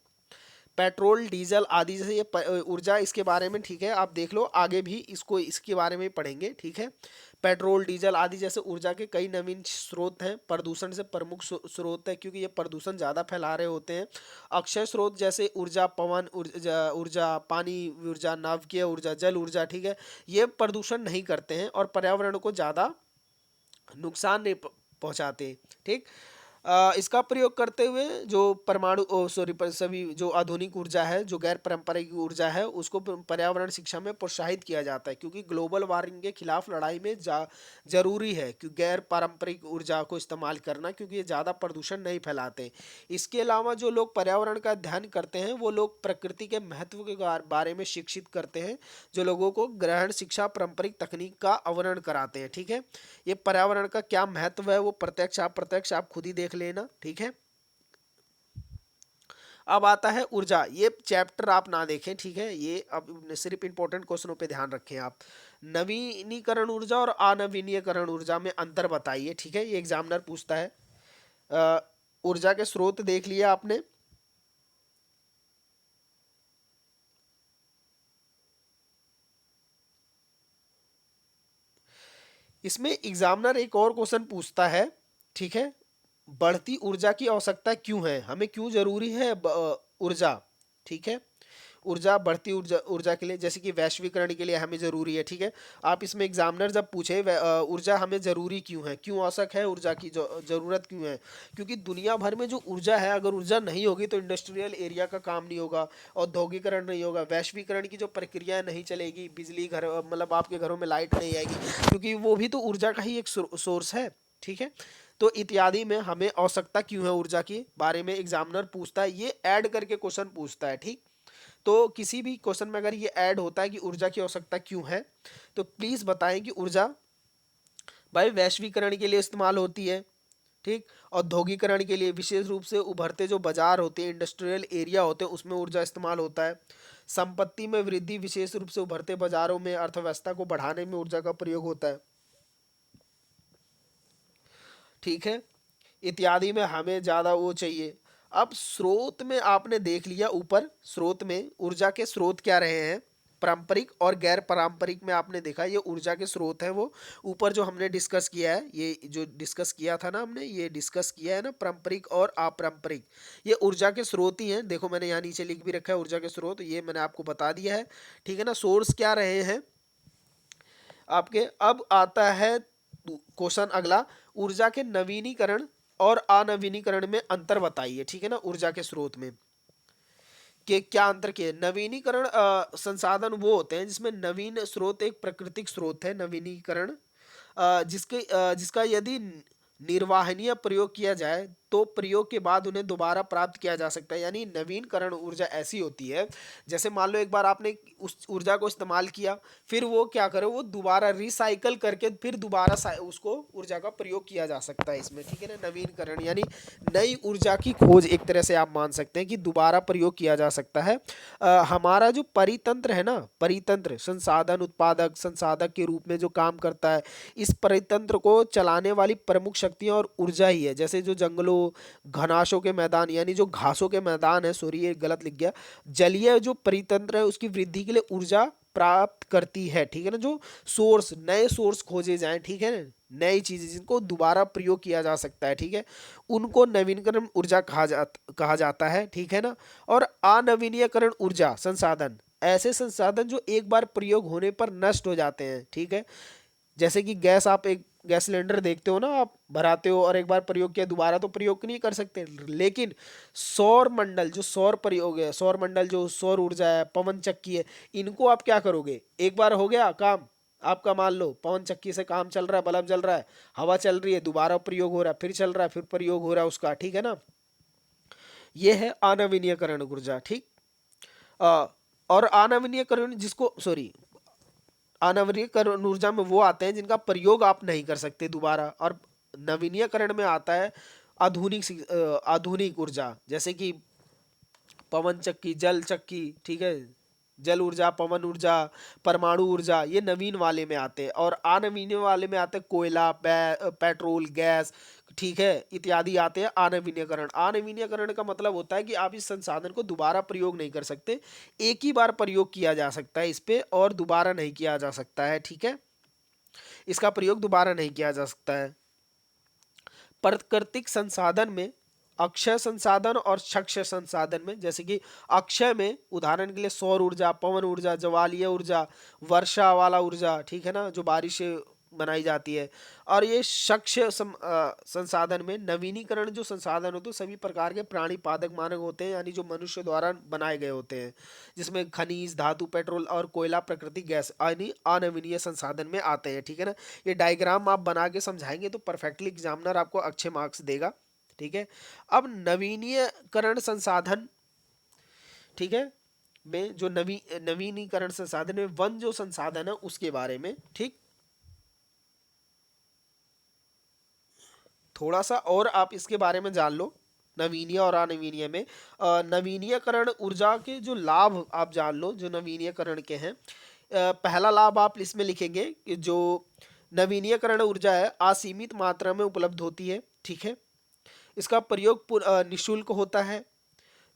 पेट्रोल, डीजल आदि जैसे ये ऊर्जा, इसके बारे में, ठीक है, आप देख लो आगे भी इसको इसके बारे में पढ़ेंगे, ठीक है। पेट्रोल, डीजल आदि जैसे ऊर्जा के कई नवीन स्रोत हैं। प्रदूषण से प्रमुख स्रोत है, क्योंकि ये प्रदूषण ज़्यादा फैला रहे होते हैं। अक्षय स्रोत जैसे ऊर्जा, पवन ऊर्जा, पानी ऊर्जा, नाभिकीय ऊर्जा, जल ऊर्जा, ठीक है, ये प्रदूषण नहीं करते हैं और पर्यावरण को ज़्यादा नुकसान नहीं पहुंचाते, ठीक। इसका प्रयोग करते हुए जो परमाणु सॉरी सभी जो आधुनिक ऊर्जा है, जो गैर पारंपरिक ऊर्जा है, उसको पर्यावरण शिक्षा में प्रोत्साहित किया जाता है, क्योंकि ग्लोबल वार्मिंग के खिलाफ लड़ाई में जरूरी है कि गैर पारंपरिक ऊर्जा को इस्तेमाल करना, क्योंकि ये ज़्यादा प्रदूषण नहीं फैलाते। इसके अलावा जो लोग पर्यावरण का अध्ययन करते हैं वो लोग प्रकृति के महत्व के बारे में शिक्षित करते हैं, जो लोगों को ग्रहण शिक्षा पारंपरिक तकनीक का अवरण कराते हैं, ठीक है। ये पर्यावरण का क्या महत्व है वो प्रत्यक्ष अप्रत्यक्ष आप खुद ही देख लेना, ठीक है। अब आता है ऊर्जा, ये चैप्टर आप ना देखें, ठीक है, ये अब सिर्फ इंपॉर्टेंट क्वेश्चनों पे ध्यान रखें आप। नवीनीकरण ऊर्जा और अनवीनीकरण ऊर्जा में अंतर बताइए, ठीक है, ये एग्जामिनर पूछता है। ऊर्जा के स्रोत देख लिया आपने। इसमें एग्जामिनर एक और क्वेश्चन पूछता है, ठीक है, बढ़ती ऊर्जा की आवश्यकता क्यों है, हमें क्यों जरूरी है ऊर्जा, ठीक है। ऊर्जा, बढ़ती ऊर्जा, ऊर्जा के लिए, जैसे कि वैश्वीकरण के लिए हमें जरूरी है, ठीक है। आप इसमें एग्जामिनर जब पूछे ऊर्जा हमें जरूरी क्यों है, क्यों आवश्यक है ऊर्जा की जरूरत क्यों है, क्योंकि दुनिया भर में जो ऊर्जा है, अगर ऊर्जा नहीं होगी तो इंडस्ट्रियल एरिया का काम नहीं होगा, औद्योगिकरण नहीं होगा, वैश्वीकरण की जो प्रक्रिया नहीं चलेगी, बिजली घर मतलब आपके घरों में लाइट नहीं आएगी, क्योंकि वो भी तो ऊर्जा का ही एक सोर्स है, ठीक है। तो इत्यादि में हमें आवश्यकता क्यों है ऊर्जा की बारे में एग्जामिनर पूछता है, ये ऐड करके क्वेश्चन पूछता है, ठीक। तो किसी भी क्वेश्चन में अगर ये ऐड होता है कि ऊर्जा की आवश्यकता क्यों है, तो प्लीज बताएं कि ऊर्जा भाई वैश्वीकरण के लिए इस्तेमाल होती है, ठीक, औद्योगिकरण के लिए, विशेष रूप से उभरते जो बाजार होते हैं, इंडस्ट्रियल एरिया होते हैं, उसमें ऊर्जा इस्तेमाल होता है। संपत्ति में वृद्धि, विशेष रूप से उभरते बाजारों में अर्थव्यवस्था को बढ़ाने में ऊर्जा का प्रयोग होता है, ठीक है। इत्यादि में हमें ज़्यादा वो चाहिए। अब स्रोत में आपने देख लिया, ऊपर स्रोत में ऊर्जा के स्रोत क्या रहे हैं, पारंपरिक और गैर पारंपरिक में आपने देखा ये ऊर्जा के स्रोत हैं। वो ऊपर जो हमने डिस्कस किया है, ये जो डिस्कस किया था ना हमने, ये डिस्कस किया है ना, पारंपरिक और अपारंपरिक, ये ऊर्जा के स्रोत ही हैं। देखो मैंने यहाँ नीचे लिख भी रखा है ऊर्जा के स्रोत, ये मैंने आपको बता दिया है, ठीक है ना। सोर्स क्या रहे हैं आपके। अब आता है क्वेश्चन अगला, ऊर्जा के नवीनीकरण और अनवीनीकरण में अंतर बताइए, ठीक है ना। ऊर्जा के स्रोत में के क्या अंतर किए। नवीनीकरण संसाधन वो होते हैं जिसमें नवीन स्रोत एक प्राकृतिक स्रोत है, नवीनीकरण जिसका यदि निर्वाहनीय प्रयोग किया जाए तो प्रयोग के बाद उन्हें दोबारा प्राप्त किया जा सकता है। यानी नवीनकरण ऊर्जा ऐसी होती है, जैसे मान लो एक बार आपने उस ऊर्जा को इस्तेमाल किया, फिर वो क्या करो, वो दोबारा रिसाइकल करके फिर दोबारा उसको ऊर्जा का प्रयोग किया जा सकता है इसमें, ठीक है ना। नवीनकरण यानी नई ऊर्जा की खोज, एक तरह से आप मान सकते हैं कि दोबारा प्रयोग किया जा सकता है। हमारा जो परितंत्र है ना, परितंत्र संसाधन उत्पादक संसाधक के रूप में जो काम करता है, इस परितंत्र को चलाने वाली प्रमुख शक्तियां और ऊर्जा ही है। जैसे जो जंगलों, घनाशों के मैदान, यानी जो घासों के मैदान है, सॉरी ये गलत लिख गया, जलीय जो परितंत्र है उसकी वृद्धि के लिए ऊर्जा प्राप्त करती है, ठीक है ना। जो सोर्स, नए सोर्स खोजे जाएं, ठीक है ना, नई चीजें जिनको दोबारा प्रयोग किया जा सकता है, ठीक है, उनको नवीनीकरण ऊर्जा कहा जाता है, ठीक है ना। और अनवीनीकरण ऊर्जा संसाधन, ऐसे संसाधन जो एक बार प्रयोग होने पर नष्ट हो जाते हैं, ठीक है। जैसे कि गैस, आप एक गैस सिलेंडर देखते हो ना, आप भराते हो और एक बार प्रयोग किया, दोबारा तो प्रयोग नहीं कर सकते। लेकिन सौर मंडल, जो सौर प्रयोग है, सौर मंडल जो सौर ऊर्जा है, पवन चक्की है, इनको आप क्या करोगे, एक बार हो गया काम आपका, मान लो पवन चक्की से काम चल रहा है, बल्ब जल रहा है, हवा चल रही है, दोबारा प्रयोग हो रहा है, फिर चल रहा है, फिर प्रयोग हो रहा है उसका, ठीक है ना। ये है अनवीनीयकरण ऊर्जा, ठीक। अ, और अनवीनीयकरण जिसको, सॉरी, अनवीनीकरण ऊर्जा में वो आते हैं जिनका प्रयोग आप नहीं कर सकते दोबारा, और नवीनीकरण में आता है आधुनिक ऊर्जा, जैसे कि पवन चक्की, जल चक्की, ठीक है, जल ऊर्जा, पवन ऊर्जा, परमाणु ऊर्जा, ये नवीन वाले में आते हैं। और अनवीन वाले में आते हैं कोयला, पेट्रोल, गैस, ठीक है, इत्यादि आते हैं अनवीनीकरण। अनवीनीकरण का मतलब होता है कि आप इस संसाधन को दोबारा प्रयोग नहीं कर सकते, एक ही बार प्रयोग किया जा सकता है इस पे, और दोबारा नहीं किया जा सकता है, ठीक है, इसका प्रयोग दोबारा नहीं किया जा सकता है। प्राकृतिक संसाधन में अक्षय संसाधन और क्षय संसाधन में, जैसे कि अक्षय में उदाहरण के लिए सौर ऊर्जा, पवन ऊर्जा, ज्वालीय ऊर्जा, वर्षा वाला ऊर्जा, ठीक है ना, जो बारिश से बनाई जाती है। और ये संसाधन में नवीनीकरण जो संसाधन होते हैं सभी प्रकार के प्राणी पादक मानक होते हैं, यानी जो मनुष्य द्वारा बनाए गए होते हैं, जिसमें खनिज, धातु, पेट्रोल और कोयला, प्राकृतिक गैस यानी अनवीनीय संसाधन में आते हैं, ठीक है ना। ये डायग्राम आप बना के समझाएंगे तो परफेक्टली एग्जामिनर आपको अच्छे मार्क्स देगा, ठीक है। अब नवीनीकरण संसाधन, ठीक है, में जो नवीनीकरण संसाधन में वन जो संसाधन है उसके बारे में, ठीक, थोड़ा सा और आप इसके बारे में जान लो, नवीनीय और अनवीनीय में। नवीनीकरण ऊर्जा के जो लाभ आप जान लो जो नवीनीकरण के हैं। पहला लाभ आप इसमें लिखेंगे कि जो नवीनीकरण ऊर्जा है असीमित मात्रा में उपलब्ध होती है, ठीक है, इसका प्रयोग निःशुल्क होता है।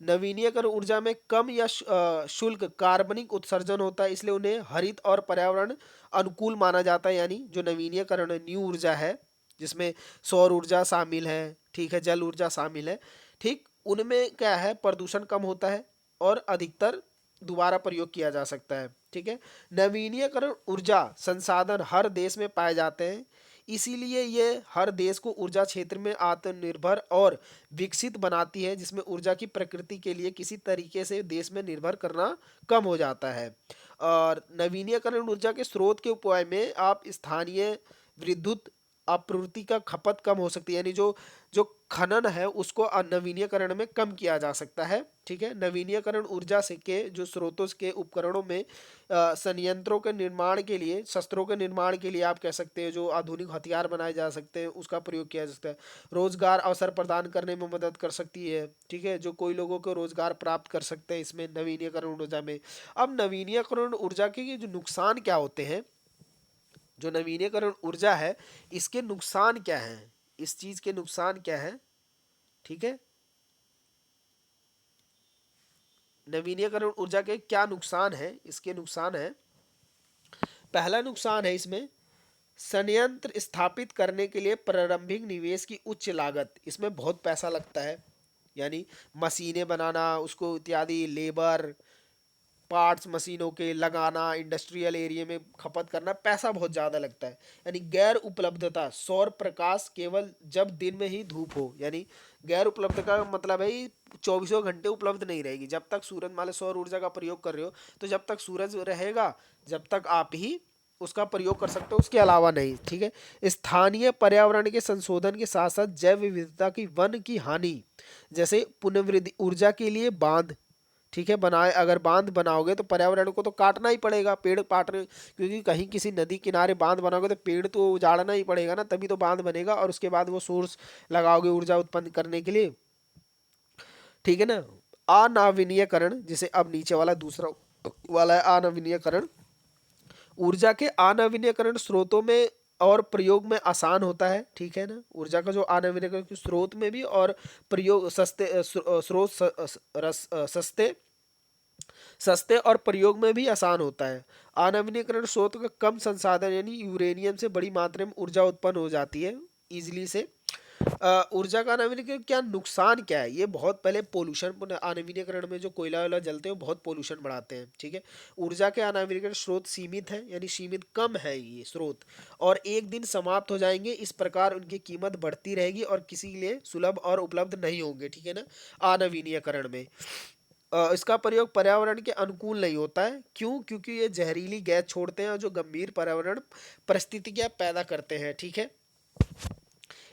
नवीनीकरण ऊर्जा में कम या शुल्क कार्बनिक उत्सर्जन होता है, इसलिए उन्हें हरित और पर्यावरण अनुकूल माना जाता है। यानी जो नवीनीकरण न्यू ऊर्जा है जिसमें सौर ऊर्जा शामिल है, ठीक है, जल ऊर्जा शामिल है, ठीक, उनमें क्या है, प्रदूषण कम होता है और अधिकतर दोबारा प्रयोग किया जा सकता है, ठीक है। नवीनीकरण ऊर्जा संसाधन हर देश में पाए जाते हैं, इसीलिए ये हर देश को ऊर्जा क्षेत्र में आत्मनिर्भर और विकसित बनाती है, जिसमें ऊर्जा की प्रकृति के लिए किसी तरीके से देश में निर्भर करना कम हो जाता है। और नवीनीकरण ऊर्जा के स्रोत के उपाय में आप स्थानीय विद्युत आपूर्ति का खपत कम हो सकती है, यानी जो जो खनन है उसको नवीनीकरण में कम किया जा सकता है, ठीक है। नवीनीकरण ऊर्जा से के जो स्रोतों के उपकरणों में संयंत्रों के निर्माण के लिए, शस्त्रों के निर्माण के लिए आप कह सकते हैं, जो आधुनिक हथियार बनाए जा सकते हैं उसका प्रयोग किया जा सकता है। रोजगार अवसर प्रदान करने में मदद कर सकती है, ठीक है, जो कोई लोगों को रोजगार प्राप्त कर सकते हैं इसमें नवीनीकरण ऊर्जा में। अब नवीनीकरण ऊर्जा के जो नुकसान क्या होते हैं, जो नवीनीकरण ऊर्जा है इसके नुकसान क्या हैं, इस चीज के नुकसान क्या है, ठीक है, नवीनीकरण ऊर्जा के क्या नुकसान है, इसके नुकसान है। पहला नुकसान है इसमें संयंत्र स्थापित करने के लिए प्रारंभिक निवेश की उच्च लागत, इसमें बहुत पैसा लगता है, यानी मशीनें बनाना, उसको इत्यादि, लेबर, पार्ट्स मशीनों के लगाना, इंडस्ट्रियल एरिया में खपत करना, पैसा बहुत ज़्यादा लगता है। यानी गैर उपलब्धता, सौर प्रकाश केवल जब दिन में ही धूप हो, यानी गैर उपलब्धता का मतलब है 24 घंटे उपलब्ध नहीं रहेगी, जब तक सूरज, मान लो सौर ऊर्जा का प्रयोग कर रहे हो तो जब तक सूरज रहेगा जब तक आप ही उसका प्रयोग कर सकते हो, उसके अलावा नहीं, ठीक है। स्थानीय पर्यावरण के संशोधन के साथ साथ जैव विविधता की, वन की हानि, जैसे पुनर्वृद्धि ऊर्जा के लिए बांध, ठीक है, बनाए, अगर बांध बनाओगे तो पर्यावरण को तो काटना ही पड़ेगा, पेड़ काट रहे, क्योंकि कहीं किसी नदी किनारे बांध बनाओगे तो पेड़ तो उजाड़ना ही पड़ेगा ना, तभी तो बांध बनेगा, और उसके बाद वो सोर्स लगाओगे ऊर्जा उत्पन्न करने के लिए, ठीक है ना। अनवीनीयकरण, जिसे अब नीचे वाला दूसरा वाला है अनवीनीयकरण, ऊर्जा के अनवीनीकरण स्रोतों में और प्रयोग में आसान होता है, ठीक है ना, ऊर्जा का जो अनवीनीकरण के स्रोत में भी और प्रयोग स्रोत सस्ते सस्ते और प्रयोग में भी आसान होता है। अनवीनीकरण स्रोत का कम संसाधन, यानी यूरेनियम से बड़ी मात्रा में ऊर्जा उत्पन्न हो जाती है इजीली से। ऊर्जा का नवीनीकरण क्या नुकसान क्या है? ये बहुत पहले पोल्यूशन अनवीनीकरण में जो कोयला वोयला जलते हैं वो बहुत पोल्यूशन बढ़ाते हैं, ठीक है। ऊर्जा के अनवीनीकरण स्रोत सीमित है, यानी सीमित कम है ये स्रोत, और एक दिन समाप्त हो जाएंगे। इस प्रकार उनकी कीमत बढ़ती रहेगी और किसी के लिए सुलभ और उपलब्ध नहीं होंगे, ठीक है ना। अनवीनीकरण में इसका प्रयोग पर्यावरण के अनुकूल नहीं होता है। क्यों? क्योंकि ये जहरीली गैस छोड़ते हैं और जो गंभीर पर्यावरण परिस्थितियां पैदा करते हैं, ठीक है।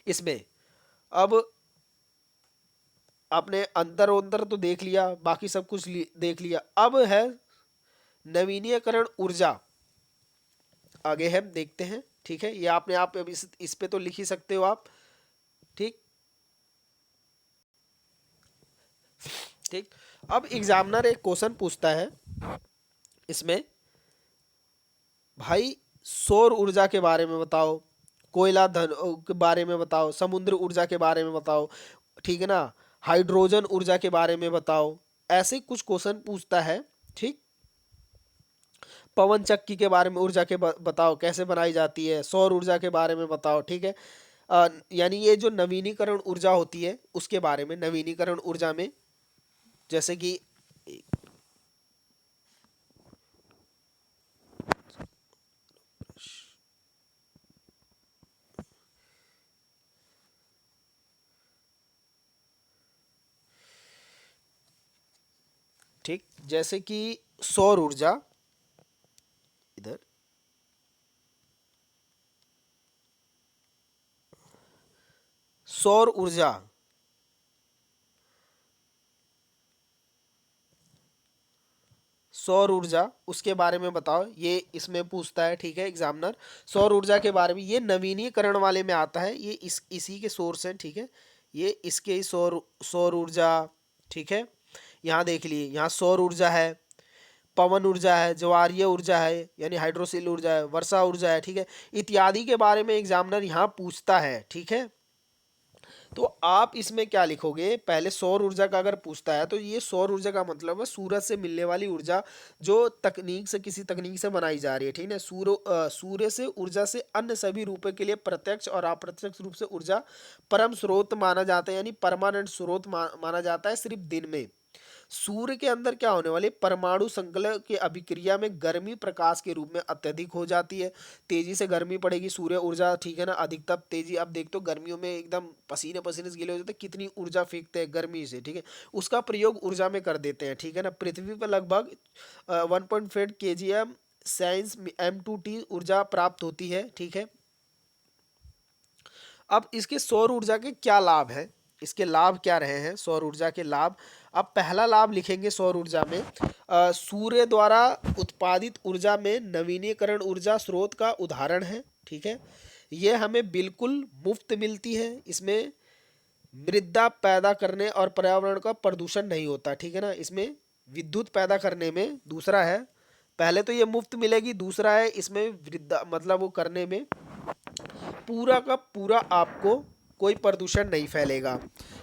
इसमें अब आपने अंतर अंतर तो देख लिया, बाकी सब कुछ देख लिया। अब है नवीनीकरण ऊर्जा, आगे हम देखते हैं, ठीक है। ये आपने आप इस पे तो लिख ही सकते हो आप, ठीक ठीक। अब एग्जामिनर एक क्वेश्चन पूछता है इसमें, भाई सौर ऊर्जा के बारे में बताओ, कोयला धन के बारे में बताओ, समुद्र ऊर्जा के बारे में बताओ, ठीक है ना, हाइड्रोजन ऊर्जा के बारे में बताओ। ऐसे कुछ क्वेश्चन पूछता है, ठीक। पवन चक्की के बारे में ऊर्जा के बताओ कैसे बनाई जाती है, सौर ऊर्जा के बारे में बताओ, ठीक है। यानी ये जो नवीनीकरण ऊर्जा होती है उसके बारे में, नवीनीकरण ऊर्जा में जैसे कि ठीक, जैसे कि सौर ऊर्जा, इधर सौर ऊर्जा, सौर ऊर्जा उसके बारे में बताओ, ये इसमें पूछता है, ठीक है एग्जामिनर। सौर ऊर्जा के बारे में, ये नवीनीकरण वाले में आता है, ये इसी के सोर्स हैं, ठीक है। ये इसके ही सौर सौर ऊर्जा, ठीक है। यहाँ देख लिए, यहाँ सौर ऊर्जा है, पवन ऊर्जा है, ज्वारीय ऊर्जा है यानी हाइड्रोसिल ऊर्जा है, वर्षा ऊर्जा है, ठीक है, इत्यादि के बारे में एग्जामिनर यहाँ पूछता है, ठीक है। तो आप इसमें क्या लिखोगे, पहले सौर ऊर्जा का अगर पूछता है तो ये सौर ऊर्जा का मतलब है सूरज से मिलने वाली ऊर्जा, जो तकनीक से, किसी तकनीक से बनाई जा रही है, ठीक है। सूर्य से ऊर्जा से अन्य सभी रूपों के लिए प्रत्यक्ष और अप्रत्यक्ष रूप से ऊर्जा परम स्रोत माना जाता है, यानी परमानेंट स्रोत माना जाता है सिर्फ दिन में। सूर्य के अंदर क्या होने वाले, परमाणु संकलन के अभिक्रिया में गर्मी प्रकाश के रूप में अत्यधिक हो जाती है, तेजी से गर्मी पड़ेगी, सूर्य ऊर्जा, ठीक है ना, अधिकतम तेजी। अब देख तो गर्मियों में एकदम पसीने पसीने से गीले हो जाते हैं, कितनी ऊर्जा फेंकते हैं गर्मी से, ठीक है। उसका प्रयोग ऊर्जा में कर देते हैं, ठीक है ना। पृथ्वी पर लगभग 1.5 kgm साइंस M2T ऊर्जा प्राप्त होती है, ठीक है। अब इसके सौर ऊर्जा के क्या लाभ हैं, इसके लाभ क्या रहे हैं सौर ऊर्जा के लाभ। अब पहला लाभ लिखेंगे सौर ऊर्जा में, सूर्य द्वारा उत्पादित ऊर्जा में नवीनीकरण ऊर्जा स्रोत का उदाहरण है, ठीक है। यह हमें बिल्कुल मुफ्त मिलती है, इसमें मृदा पैदा करने और पर्यावरण का प्रदूषण नहीं होता, ठीक है ना। इसमें विद्युत पैदा करने में, दूसरा है, पहले तो ये मुफ्त मिलेगी, दूसरा है इसमें वृद्धा मतलब वो करने में पूरा का पूरा आपको कोई प्रदूषण नहीं फैलेगा।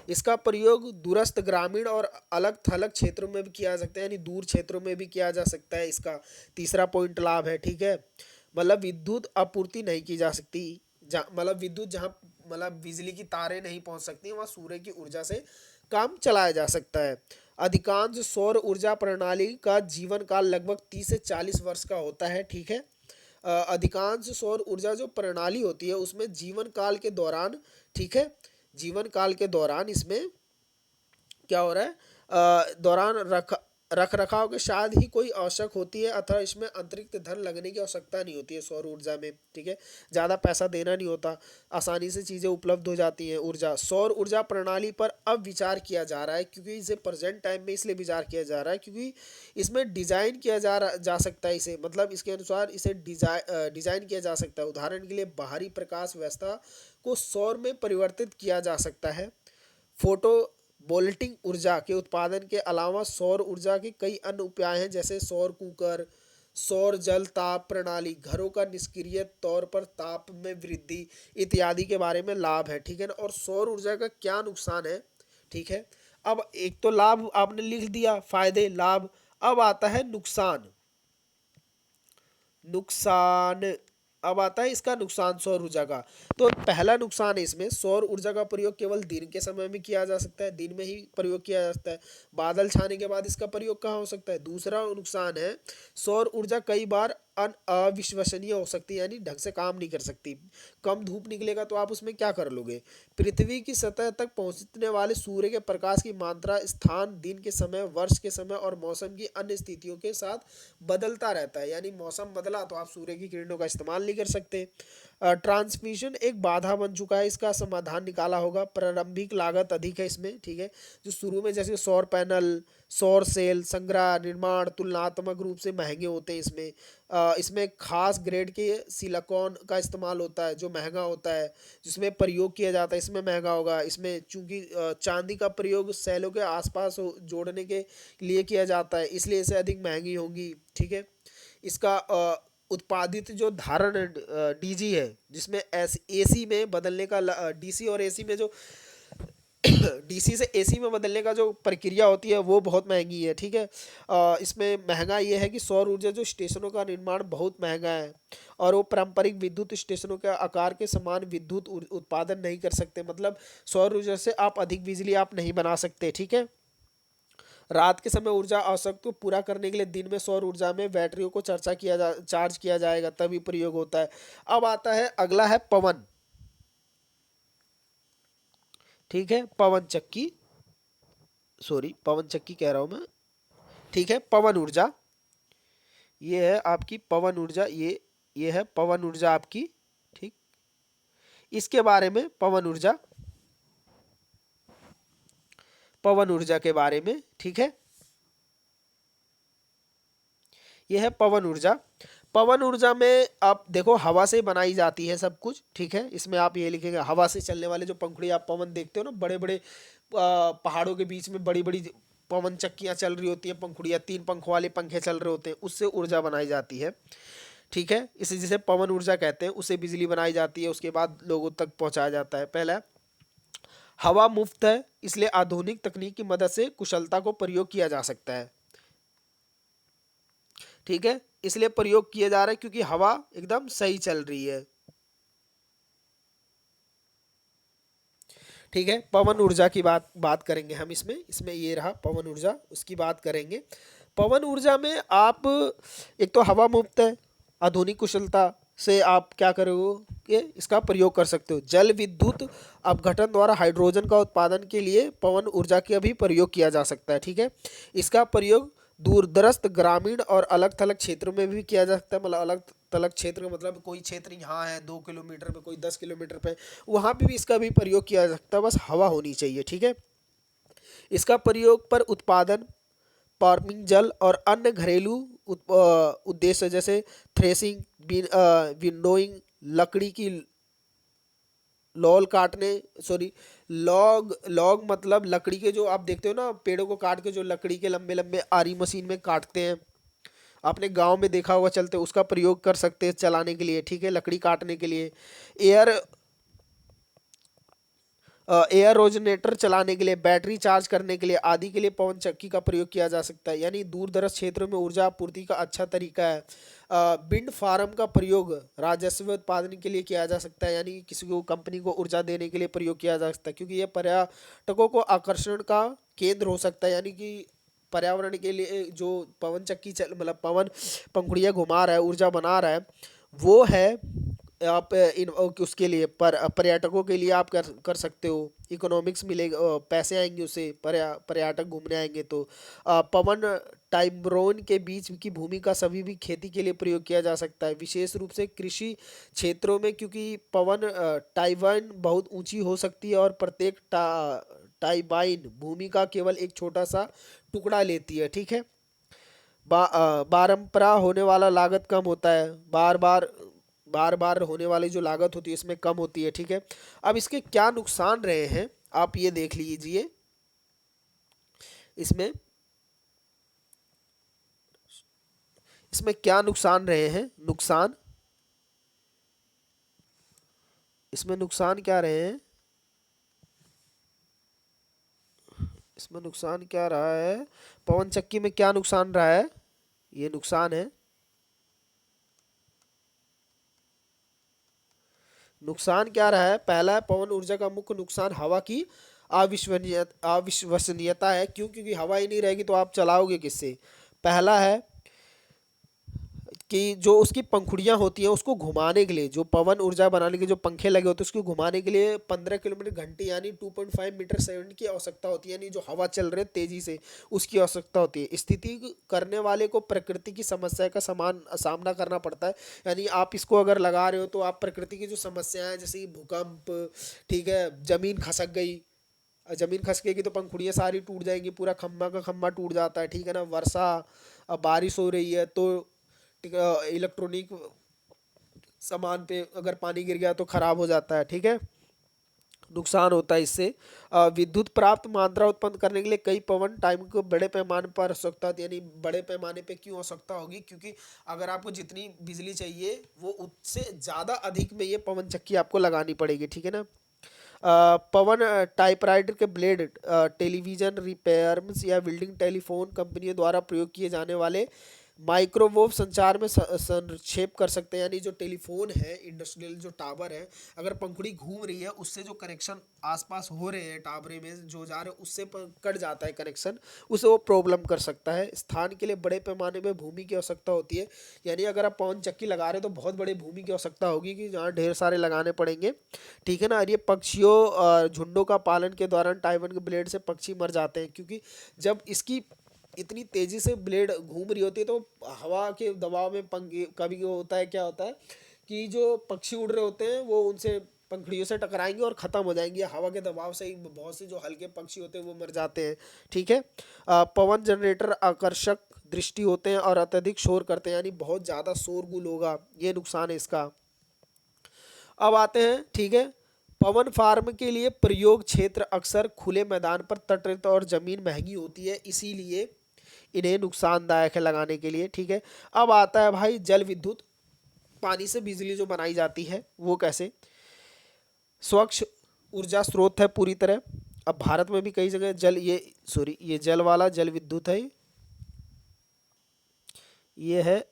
इसका प्रयोग दूरस्थ ग्रामीण और अलग थलग क्षेत्रों में भी किया जा सकता है, यानी दूर क्षेत्रों में भी किया जा सकता है। इसका तीसरा पॉइंट लाभ है, ठीक है। मतलब विद्युत आपूर्ति नहीं की जा सकती, मतलब विद्युत जहाँ मतलब बिजली की तारें नहीं पहुँच सकती वहाँ सूर्य की ऊर्जा से काम चलाया जा सकता है। अधिकांश सौर ऊर्जा प्रणाली का जीवन काल लगभग 30 से 40 वर्ष का होता है, ठीक है। अधिकांश सौर ऊर्जा जो प्रणाली होती है उसमें जीवन काल के दौरान, ठीक है, जीवन काल के दौरान इसमें क्या हो रहा है, दौरान रख रखाव के साथ ही कोई आवश्यक होती है, अथवा इसमें अतिरिक्त धन लगने की आवश्यकता नहीं होती है सौर ऊर्जा में, ठीक है। ज़्यादा पैसा देना नहीं होता, आसानी से चीज़ें उपलब्ध हो जाती हैं। ऊर्जा, सौर ऊर्जा प्रणाली पर अब विचार किया जा रहा है, क्योंकि इसे प्रेजेंट टाइम में इसलिए विचार किया जा रहा है क्योंकि इसमें डिज़ाइन किया जा सकता है इसे, मतलब इसके अनुसार इसे डिज़ाइन किया जा सकता है। उदाहरण के लिए बाहरी प्रकाश व्यवस्था को सौर में परिवर्तित किया जा सकता है। फोटो वोल्टिक ऊर्जा के उत्पादन के अलावा सौर ऊर्जा के कई अन्य उपाय हैं, जैसे सौर कुकर, सौर जल ताप प्रणाली, घरों का निष्क्रिय तौर पर ताप में वृद्धि इत्यादि के बारे में लाभ है, ठीक है ना। और सौर ऊर्जा का क्या नुकसान है, ठीक है। अब एक तो लाभ आपने लिख दिया, फायदे लाभ, अब आता है नुकसान। नुकसान अब आता है इसका नुकसान सौर ऊर्जा का। तो पहला नुकसान है इसमें, सौर ऊर्जा का प्रयोग केवल दिन के समय में किया जा सकता है, दिन में ही प्रयोग किया जा सकता है। बादल छाने के बाद इसका प्रयोग कहाँ हो सकता है। दूसरा नुकसान है, सौर ऊर्जा कई बार अविश्वसनीय हो सकती है, यानी ढंग से काम नहीं कर सकती। कम धूप निकलेगा तो आप उसमें क्या कर लोगे। पृथ्वी की सतह तक पहुंचने वाले सूर्य के प्रकाश की मात्रा, स्थान, दिन के समय, वर्ष के समय और मौसम की अन्य स्थितियों के साथ बदलता रहता है, यानी मौसम बदला तो आप सूर्य की किरणों का इस्तेमाल नहीं कर सकते। ट्रांसमिशन एक बाधा बन चुका है, इसका समाधान निकाला होगा। प्रारंभिक लागत अधिक है इसमें, ठीक है। जो शुरू में जैसे सौर पैनल, सौर सेल, संग्रह, निर्माण तुलनात्मक रूप से महंगे होते हैं इसमें। इसमें खास ग्रेड के सिलिकॉन का इस्तेमाल होता है जो महंगा होता है, जिसमें प्रयोग किया जाता है, इसमें महंगा होगा। इसमें चूंकि चांदी का प्रयोग सेलों के आसपास जोड़ने के लिए किया जाता है, इसलिए इसे अधिक महंगी होंगी, ठीक है। इसका उत्पादित जो धारण डीजी है, जिसमें एसी में बदलने का डीसी और एसी में जो डीसी से एसी में बदलने का जो प्रक्रिया होती है वो बहुत महंगी है, ठीक है। इसमें महंगा ये है कि सौर ऊर्जा जो स्टेशनों का निर्माण बहुत महंगा है, और वो पारंपरिक विद्युत स्टेशनों के आकार के समान विद्युत उत्पादन नहीं कर सकते। मतलब सौर ऊर्जा से आप अधिक बिजली आप नहीं बना सकते, ठीक है। रात के समय ऊर्जा आवश्यकता को पूरा करने के लिए दिन में सौर ऊर्जा में बैटरियों को चार्ज किया जाएगा, तभी प्रयोग होता है। अब आता है अगला है पवन, ठीक है। पवन चक्की, सॉरी पवन चक्की कह रहा हूं मैं, ठीक है। पवन ऊर्जा, ये है आपकी पवन ऊर्जा, ये है पवन ऊर्जा आपकी, ठीक। इसके बारे में पवन ऊर्जा के बारे में, ठीक है। ये है पवन ऊर्जा। पवन ऊर्जा में आप देखो हवा से बनाई जाती है सब कुछ, ठीक है। इसमें आप ये लिखेंगे हवा से चलने वाले जो पंखुड़ी आप पवन देखते हो ना, बड़े बड़े पहाड़ों के बीच में बड़ी बड़ी पवन चक्कियां चल रही होती है, पंखुड़ियाँ, 3 पंखों वाले पंखे चल रहे होते हैं, उससे ऊर्जा बनाई जाती है, ठीक है। इसे जिसे पवन ऊर्जा कहते हैं, उससे बिजली बनाई जाती है, उसके बाद लोगों तक पहुंचाया जाता है। पहला, हवा मुफ्त है, इसलिए आधुनिक तकनीक की मदद से कुशलता को प्रयोग किया जा सकता है, ठीक है। इसलिए प्रयोग किया जा रहा है क्योंकि हवा एकदम सही चल रही है, ठीक है। पवन ऊर्जा की बात करेंगे हम इसमें ये रहा पवन ऊर्जा, उसकी बात करेंगे। पवन ऊर्जा में आप एक तो हवा मुफ्त है, आधुनिक कुशलता से आप क्या करोगे, इसका प्रयोग कर सकते हो। जल विद्युत अपघटन द्वारा हाइड्रोजन का उत्पादन के लिए पवन ऊर्जा का भी प्रयोग किया जा सकता है, ठीक है। इसका प्रयोग दूरदराज ग्रामीण और अलग थलग क्षेत्रों में भी किया जा सकता है। मतलब अलग थलग क्षेत्र का मतलब कोई क्षेत्र यहाँ है 2 किलोमीटर पे, कोई 10 किलोमीटर पे, वहाँ पे भी इसका भी प्रयोग किया जा सकता है, बस हवा होनी चाहिए, ठीक है। इसका प्रयोग पर उत्पादन, फार्मिंग, जल और अन्य घरेलू उद्देश्य जैसे थ्रेसिंग, विंडोइंग, लकड़ी की लॉग लॉग मतलब लकड़ी के जो आप देखते हो ना, पेड़ों को काट के जो लकड़ी के लंबे लंबे आरी मशीन में काटते हैं, आपने गांव में देखा होगा चलते, उसका प्रयोग कर सकते हैं चलाने के लिए, ठीक है, लकड़ी काटने के लिए। एयर एयर रोजनेटर चलाने के लिए, बैटरी चार्ज करने के लिए आदि के लिए पवन चक्की का प्रयोग किया जा सकता है, यानी दूर दराज क्षेत्रों में ऊर्जा आपूर्ति का अच्छा तरीका है। विंड फार्म का प्रयोग राजस्व उत्पादन के लिए किया जा सकता है, यानी किसी को कंपनी को ऊर्जा देने के लिए प्रयोग किया जा सकता है, क्योंकि यह पर्यटकों को आकर्षण का केंद्र हो सकता है। यानी कि पर्यावरण के लिए जो पवन चक्की चल मतलब पवन पंखुड़ियाँ घुमा रहा है, ऊर्जा बना रहा है, वो है आप उसके लिए पर्यटकों के लिए आप कर सकते हो। इकोनॉमिक्स मिलेगा, पैसे आएंगे उससे, पर्यटक घूमने आएंगे तो। पवन टाइमब्रोन के बीच की भूमि का सभी भी खेती के लिए प्रयोग किया जा सकता है, विशेष रूप से कृषि क्षेत्रों में, क्योंकि पवन टाइबाइन बहुत ऊंची हो सकती है और प्रत्येक टाइबाइन भूमि का केवल एक छोटा सा टुकड़ा लेती है, ठीक है। बारंपरा होने वाला लागत कम होता है, बार बार होने वाली जो लागत होती है इसमें कम होती है, ठीक है। अब इसके क्या नुकसान रहे हैं आप ये देख लीजिए। इसमें इसमें क्या नुकसान रहे हैं, इसमें नुकसान क्या रहे हैं, इसमें नुकसान क्या रहा है, पवन चक्की में क्या नुकसान रहा है, ये नुकसान है। नुकसान क्या रहा है? पहला है पवन ऊर्जा का मुख्य नुकसान हवा की अविश्वसनीयता है। क्यों? क्योंकि हवा ही नहीं रहेगी तो आप चलाओगे किससे? पहला है कि जो उसकी पंखुड़ियाँ होती हैं उसको घुमाने के लिए, जो पवन ऊर्जा बनाने के जो पंखे लगे होते हैं उसको घुमाने के लिए 15 किलोमीटर घंटे यानी 2.5 मीटर सेकंड की आवश्यकता होती है। यानी जो हवा चल रही है तेजी से उसकी आवश्यकता होती है। स्थिति करने वाले को प्रकृति की समस्या का सामना करना पड़ता है। यानी आप इसको अगर लगा रहे हो तो आप प्रकृति की जो समस्याएं हैं जैसे कि भूकंप, ठीक है, जमीन खसक गई, जमीन खसकेगी तो पंखुड़ियाँ सारी टूट जाएंगी, पूरा खम्भा का खम्भा टूट जाता है, ठीक है ना। वर्षा, अब बारिश हो रही है तो इलेक्ट्रॉनिक सामान पे अगर पानी गिर गया तो खराब हो जाता है, ठीक है, नुकसान होता है इससे। विद्युत प्राप्त मात्रा उत्पन्न करने के लिए कई पवन टाइम को बड़े पैमाने पर आवश्यकता होती है। यानी बड़े पैमाने पे क्यों आवश्यकता होगी? क्योंकि अगर आपको जितनी बिजली चाहिए वो उससे ज़्यादा अधिक में ये पवन चक्की आपको लगानी पड़ेगी, ठीक है ना। पवन टाइपराइटर के ब्लेड टेलीविज़न रिपेयर्स या बिल्डिंग टेलीफोन कंपनियों द्वारा प्रयोग किए जाने वाले माइक्रोवेव संचार में संक्षेप कर सकते हैं। यानी जो टेलीफोन है, इंडस्ट्रियल जो टावर है, अगर पंखुड़ी घूम रही है उससे जो कनेक्शन आसपास हो रहे हैं टावरे में जो जा रहे हैं उससे कट जाता है कनेक्शन, उसे वो प्रॉब्लम कर सकता है। स्थान के लिए बड़े पैमाने में भूमि की आवश्यकता होती है। यानी अगर आप पवन चक्की लगा रहे हो तो बहुत बड़ी भूमि की आवश्यकता होगी कि जहाँ ढेर सारे लगाने पड़ेंगे, ठीक है ना। और ये पक्षियों झुंडों का पालन के दौरान टाइवन के ब्लेड से पक्षी मर जाते हैं, क्योंकि जब इसकी इतनी तेजी से ब्लेड घूम रही होती है तो हवा के दबाव में पंख कभी होता है, क्या होता है कि जो पक्षी उड़ रहे होते हैं वो उनसे पंखुड़ियों से टकराएंगे और ख़त्म हो जाएंगे। हवा के दबाव से ही बहुत से जो हल्के पक्षी होते हैं वो मर जाते हैं, ठीक है। पवन जनरेटर आकर्षक दृष्टि होते हैं और अत्यधिक शोर करते हैं, यानी बहुत ज़्यादा शोरगुल होगा, ये नुकसान है इसका। अब आते हैं, ठीक है, पवन फार्म के लिए प्रयोग क्षेत्र अक्सर खुले मैदान पर तटस्थ और ज़मीन महंगी होती है, इसीलिए इन्हें नुकसानदायक है लगाने के लिए, ठीक है। अब आता है भाई जल विद्युत, पानी से बिजली जो बनाई जाती है वो कैसे? स्वच्छ ऊर्जा स्रोत है पूरी तरह। अब भारत में भी कई जगह जल, ये जल वाला जल विद्युत है, ये है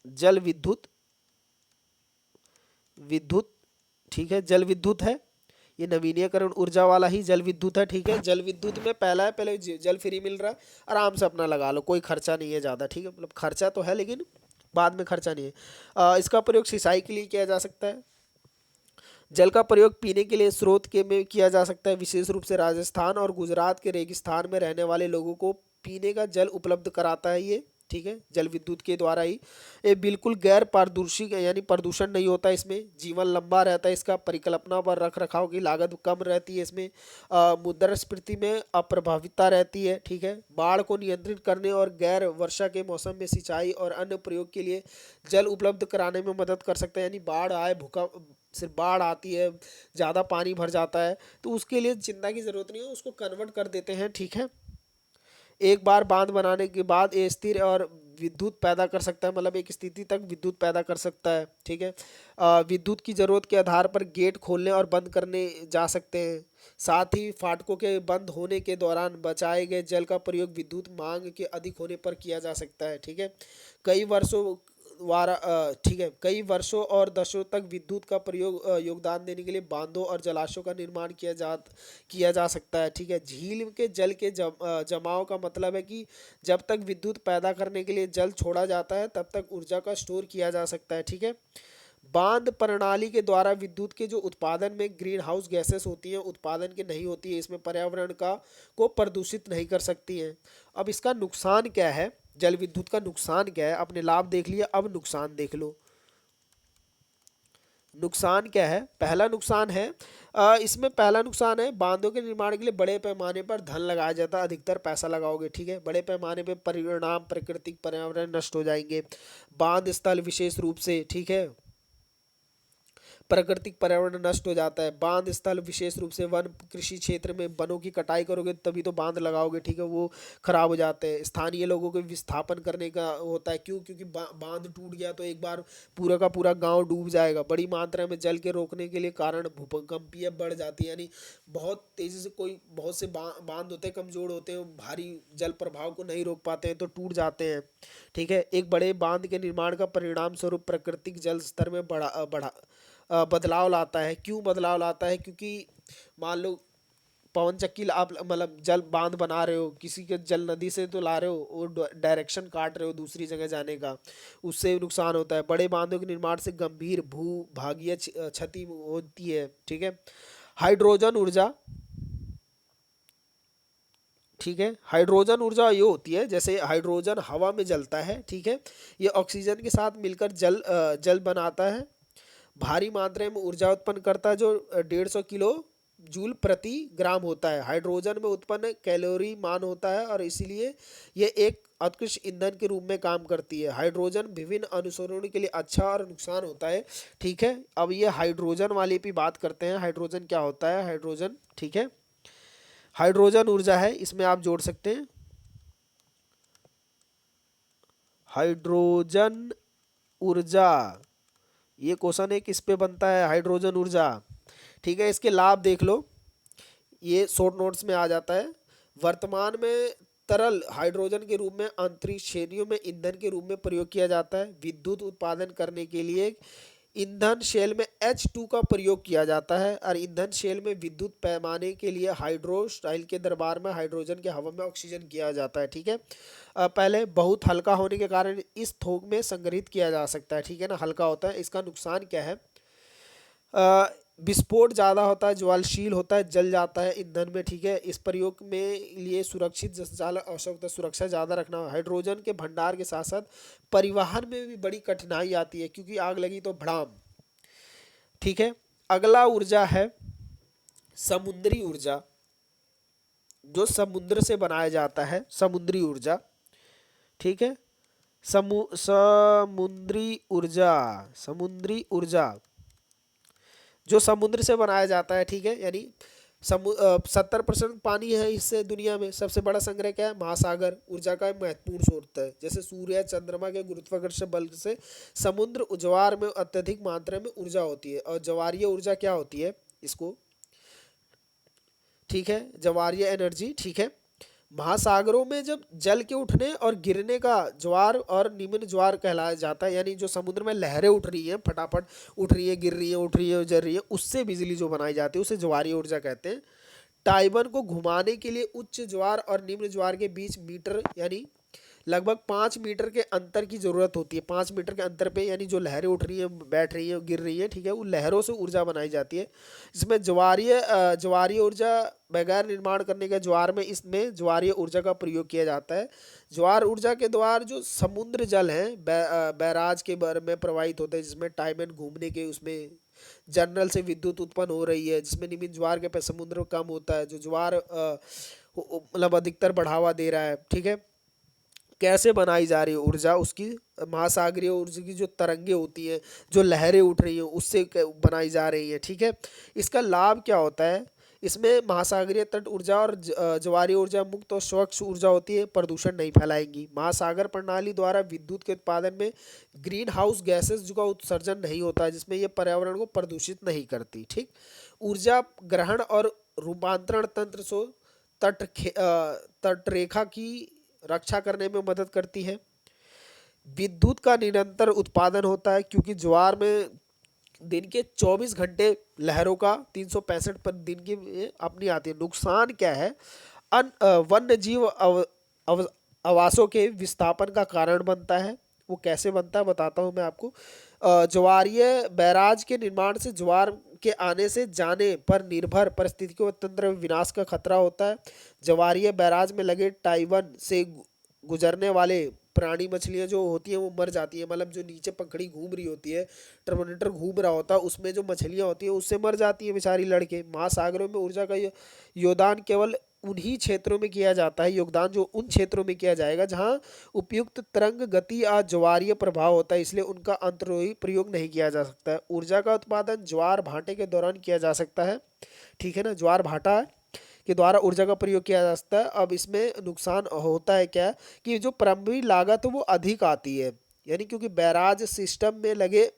जल विद्युत, विद्युत, ठीक है, जल विद्युत है, ये नवीनीकरण ऊर्जा वाला ही जल विद्युत है, ठीक है। जल विद्युत में पहला है, पहले जल फ्री मिल रहा है, आराम से अपना लगा लो, कोई खर्चा नहीं है ज़्यादा, ठीक है, मतलब खर्चा तो है लेकिन बाद में खर्चा नहीं है। इसका प्रयोग सिंचाई के लिए किया जा सकता है। जल का प्रयोग पीने के लिए स्रोत के में किया जा सकता है। विशेष रूप से राजस्थान और गुजरात के रेगिस्तान में रहने वाले लोगों को पीने का जल उपलब्ध कराता है ये, ठीक है, जल विद्युत के द्वारा ही। ये बिल्कुल गैर पारदर्शी यानी प्रदूषण नहीं होता इसमें, जीवन लंबा रहता है इसका, परिकल्पना पर रख रखाव की लागत कम रहती है इसमें, मुद्रास्फीति में अप्रभावितता रहती है, ठीक है। बाढ़ को नियंत्रित करने और गैर वर्षा के मौसम में सिंचाई और अन्य प्रयोग के लिए जल उपलब्ध कराने में मदद कर सकता है। यानी बाढ़ आए, भूकंप, सिर्फ बाढ़ आती है, ज़्यादा पानी भर जाता है तो उसके लिए चिंता की ज़रूरत नहीं है, उसको कन्वर्ट कर देते हैं, ठीक है। एक बार बांध बनाने के बाद ये स्थिर और विद्युत पैदा कर सकता है, मतलब एक स्थिति तक विद्युत पैदा कर सकता है, ठीक है। विद्युत की ज़रूरत के आधार पर गेट खोलने और बंद करने जा सकते हैं। साथ ही फाटकों के बंद होने के दौरान बचाए गए जल का प्रयोग विद्युत मांग के अधिक होने पर किया जा सकता है, ठीक है। कई वर्षों ठीक है, कई वर्षों और दशकों तक विद्युत का प्रयोग योगदान देने के लिए बांधों और जलाशयों का निर्माण किया जा सकता है, ठीक है। झील के जल के जमाव का मतलब है कि जब तक विद्युत पैदा करने के लिए जल छोड़ा जाता है तब तक ऊर्जा का स्टोर किया जा सकता है, ठीक है। बांध प्रणाली के द्वारा विद्युत के जो उत्पादन में ग्रीन हाउस गैसेस होती हैं उत्पादन की नहीं होती है, इसमें पर्यावरण को प्रदूषित नहीं कर सकती हैं। अब इसका नुकसान क्या है? जल विद्युत का नुकसान क्या है? आपने लाभ देख लिया, अब नुकसान देख लो। नुकसान क्या है? पहला नुकसान है, इसमें पहला नुकसान है बांधों के निर्माण के लिए बड़े पैमाने पर धन लगाया जाता है, अधिकतर पैसा लगाओगे, ठीक है, बड़े पैमाने पर परिणाम प्राकृतिक पर्यावरण नष्ट हो जाएंगे। बांध स्थल विशेष रूप से, ठीक है, प्राकृतिक पर्यावरण नष्ट हो जाता है। बांध स्थल विशेष रूप से वन कृषि क्षेत्र में वनों की कटाई करोगे तभी तो बांध लगाओगे, ठीक है, वो खराब हो जाते हैं। स्थानीय लोगों को विस्थापन करने का होता है, क्यों? क्योंकि बांध टूट गया तो एक बार पूरा का पूरा गांव डूब जाएगा। बड़ी मात्रा में जल के रोकने के लिए कारण भूकंपीय बढ़ जाती है, यानी बहुत तेजी से कोई बहुत से बांध होते हैं, कमजोर होते हैं, भारी जल प्रभाव को नहीं रोक पाते हैं तो टूट जाते हैं, ठीक है। एक बड़े बांध के निर्माण का परिणाम स्वरूप प्राकृतिक जल स्तर में बदलाव लाता है। क्यों बदलाव लाता है? क्योंकि मान लो पवन चक्की आप मतलब जल बांध बना रहे हो, किसी के जल नदी से तो ला रहे हो, वो डायरेक्शन काट रहे हो दूसरी जगह जाने का, उससे नुकसान होता है। बड़े बांधों के निर्माण से गंभीर भू भागीय क्षति होती है, ठीक है। हाइड्रोजन ऊर्जा, ठीक है, हाइड्रोजन ऊर्जा ये होती है जैसे हाइड्रोजन हवा में जलता है, ठीक है, ये ऑक्सीजन के साथ मिलकर जल बनाता है, भारी मात्रा में ऊर्जा उत्पन्न करता है जो 150 किलो जूल प्रति ग्राम होता है। हाइड्रोजन में उत्पन्न कैलोरी मान होता है और इसीलिए ये एक उत्कृष्ट ईंधन के रूप में काम करती है। हाइड्रोजन विभिन्न अनुसरणों के लिए अच्छा और नुकसान होता है, ठीक है। अब ये हाइड्रोजन वाली भी बात करते हैं, हाइड्रोजन क्या होता है। हाइड्रोजन, ठीक है, हाइड्रोजन ऊर्जा है, इसमें आप जोड़ सकते हैं हाइड्रोजन ऊर्जा। ये क्वेश्चन है किस पे बनता है, हाइड्रोजन ऊर्जा, ठीक है। इसके लाभ देख लो, ये शॉर्ट नोट्स में आ जाता है। वर्तमान में तरल हाइड्रोजन के रूप में अंतरिक्ष श्रेणियों में ईंधन के रूप में प्रयोग किया जाता है। विद्युत उत्पादन करने के लिए ईंधन शेल में H2 का प्रयोग किया जाता है और ईंधन शेल में विद्युत पैमाने के लिए हाइड्रोस्टाइल के दरबार में हाइड्रोजन के हवा में ऑक्सीजन किया जाता है, ठीक है। पहले बहुत हल्का होने के कारण इस थोक में संग्रहित किया जा सकता है, ठीक है ना, हल्का होता है। इसका नुकसान क्या है? विस्फोट ज़्यादा होता है, ज्वलनशील होता है, जल जाता है ईंधन में, ठीक है। इस प्रयोग में लिए सुरक्षित संचालन आवश्यकता, सुरक्षा ज़्यादा रखना। हाइड्रोजन के भंडार के साथ साथ परिवहन में भी बड़ी कठिनाई आती है क्योंकि आग लगी तो भड़ाम, ठीक है। अगला ऊर्जा है समुद्री ऊर्जा, जो समुद्र से बनाया जाता है, समुद्री ऊर्जा, ठीक है। समुद्री ऊर्जा, समुद्री ऊर्जा जो समुद्र से बनाया जाता है, ठीक है, यानी 70% पानी है इससे। दुनिया में सबसे बड़ा संग्रह क्या है? महासागर ऊर्जा का महत्वपूर्ण स्रोत है। जैसे सूर्य चंद्रमा के गुरुत्वाकर्षण बल से समुद्र ज्वार में अत्यधिक मात्रा में ऊर्जा होती है। और ज्वारीय ऊर्जा क्या होती है इसको, ठीक है, ज्वारीय एनर्जी, ठीक है। महासागरों में जब जल के उठने और गिरने का ज्वार और निम्न ज्वार कहलाया जाता है, यानी जो समुद्र में लहरें उठ रही हैं, फटाफट उठ रही है, गिर रही है, उठ रही है, जल रही है, उससे बिजली जो बनाई जाती है उसे ज्वारीय ऊर्जा कहते हैं। टाइबन को घुमाने के लिए उच्च ज्वार और निम्न ज्वार के बीच मीटर यानी लगभग 5 मीटर के अंतर की जरूरत होती है। 5 मीटर के अंतर पे यानी जो लहरें उठ रही है, बैठ रही है, गिर रही है, ठीक है, उन लहरों से ऊर्जा बनाई जाती है। इसमें ज्वारीय ऊर्जा बगैर निर्माण करने के ज्वार में, इसमें ज्वारीय ऊर्जा का प्रयोग किया जाता है। ज्वार ऊर्जा के द्वार जो समुद्र जल है बैराज के बारे में प्रवाहित होते हैं, जिसमें टाइमन घूमने के उसमें जर्नल से विद्युत उत्पन्न हो रही है, जिसमें निम्न ज्वार के पे समुद्र कम होता है, जो ज्वार मतलब अधिकतर बढ़ावा दे रहा है, ठीक है। कैसे बनाई जा रही है ऊर्जा उसकी? महासागरीय ऊर्जा की जो तरंगे होती हैं, जो लहरें उठ रही हैं, उससे बनाई जा रही है, ठीक है। इसका लाभ क्या होता है? इसमें महासागरीय तट ऊर्जा और ज्वारीय ऊर्जा मुक्त और स्वच्छ ऊर्जा होती है, प्रदूषण नहीं फैलाएंगी। महासागर प्रणाली द्वारा विद्युत के उत्पादन में ग्रीन हाउस गैसेज का उत्सर्जन नहीं होता है, जिसमें ये पर्यावरण को प्रदूषित नहीं करती, ठीक। ऊर्जा ग्रहण और रूपांतरण तंत्र से तटरेखा की रक्षा करने में मदद करती है। विद्युत का निरंतर उत्पादन होता है क्योंकि ज्वार में दिन के 24 घंटे लहरों का 365 पर दिन की अपनी आती है। नुकसान क्या है? वन्य जीव आवासों के विस्थापन का कारण बनता है। वो कैसे बनता है बताता हूँ मैं आपको। ज्वारीय बैराज के निर्माण से ज्वार के आने से जाने पर निर्भर पारिस्थितिकी तंत्र विनाश का खतरा होता है। ज्वारीय बैराज में लगे टाइवन से गुजरने वाले प्राणी मछलियाँ जो होती हैं वो मर जाती है, मतलब जो नीचे पंखड़ी घूम रही होती है, टर्मिनेटर घूम रहा होता है, उसमें जो मछलियाँ होती हैं उससे मर जाती हैं बेचारी लड़के। महासागरों में ऊर्जा का योगदान केवल उन्हीं क्षेत्रों में किया जाता है, योगदान जो उन क्षेत्रों में किया जाएगा जहाँ उपयुक्त तरंग गति या ज्वारीय प्रभाव होता है, इसलिए उनका अंतर्रोही प्रयोग नहीं किया जा सकता है। ऊर्जा का उत्पादन ज्वार भाटे के दौरान किया जा सकता है, ठीक है ना, ज्वार भाटा के द्वारा ऊर्जा का प्रयोग किया जा सकता है। अब इसमें नुकसान होता है क्या, कि जो प्रारंभिक लागत है वो अधिक आती है, यानी क्योंकि बैराज सिस्टम में लगे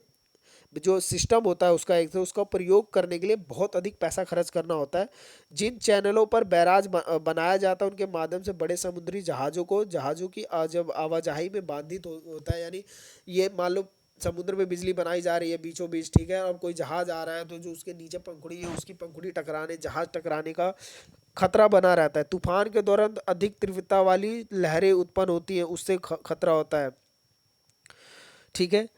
जो सिस्टम होता है उसका एक तो उसका प्रयोग करने के लिए बहुत अधिक पैसा खर्च करना होता है। जिन चैनलों पर बैराज बनाया जाता है उनके माध्यम से बड़े समुद्री जहाज़ों की जब आवाजाही में बाधित होता है, यानी ये मान लो समुद्र में बिजली बनाई जा रही है बीचों बीच, ठीक है, अब कोई जहाज आ रहा है तो जो उसके नीचे पंखुड़ी है उसकी पंखुड़ी टकराने जहाज टकराने का खतरा बना रहता है। तूफान के दौरान अधिक तीव्रता वाली लहरें उत्पन्न होती हैं, उससे खतरा होता है, ठीक है।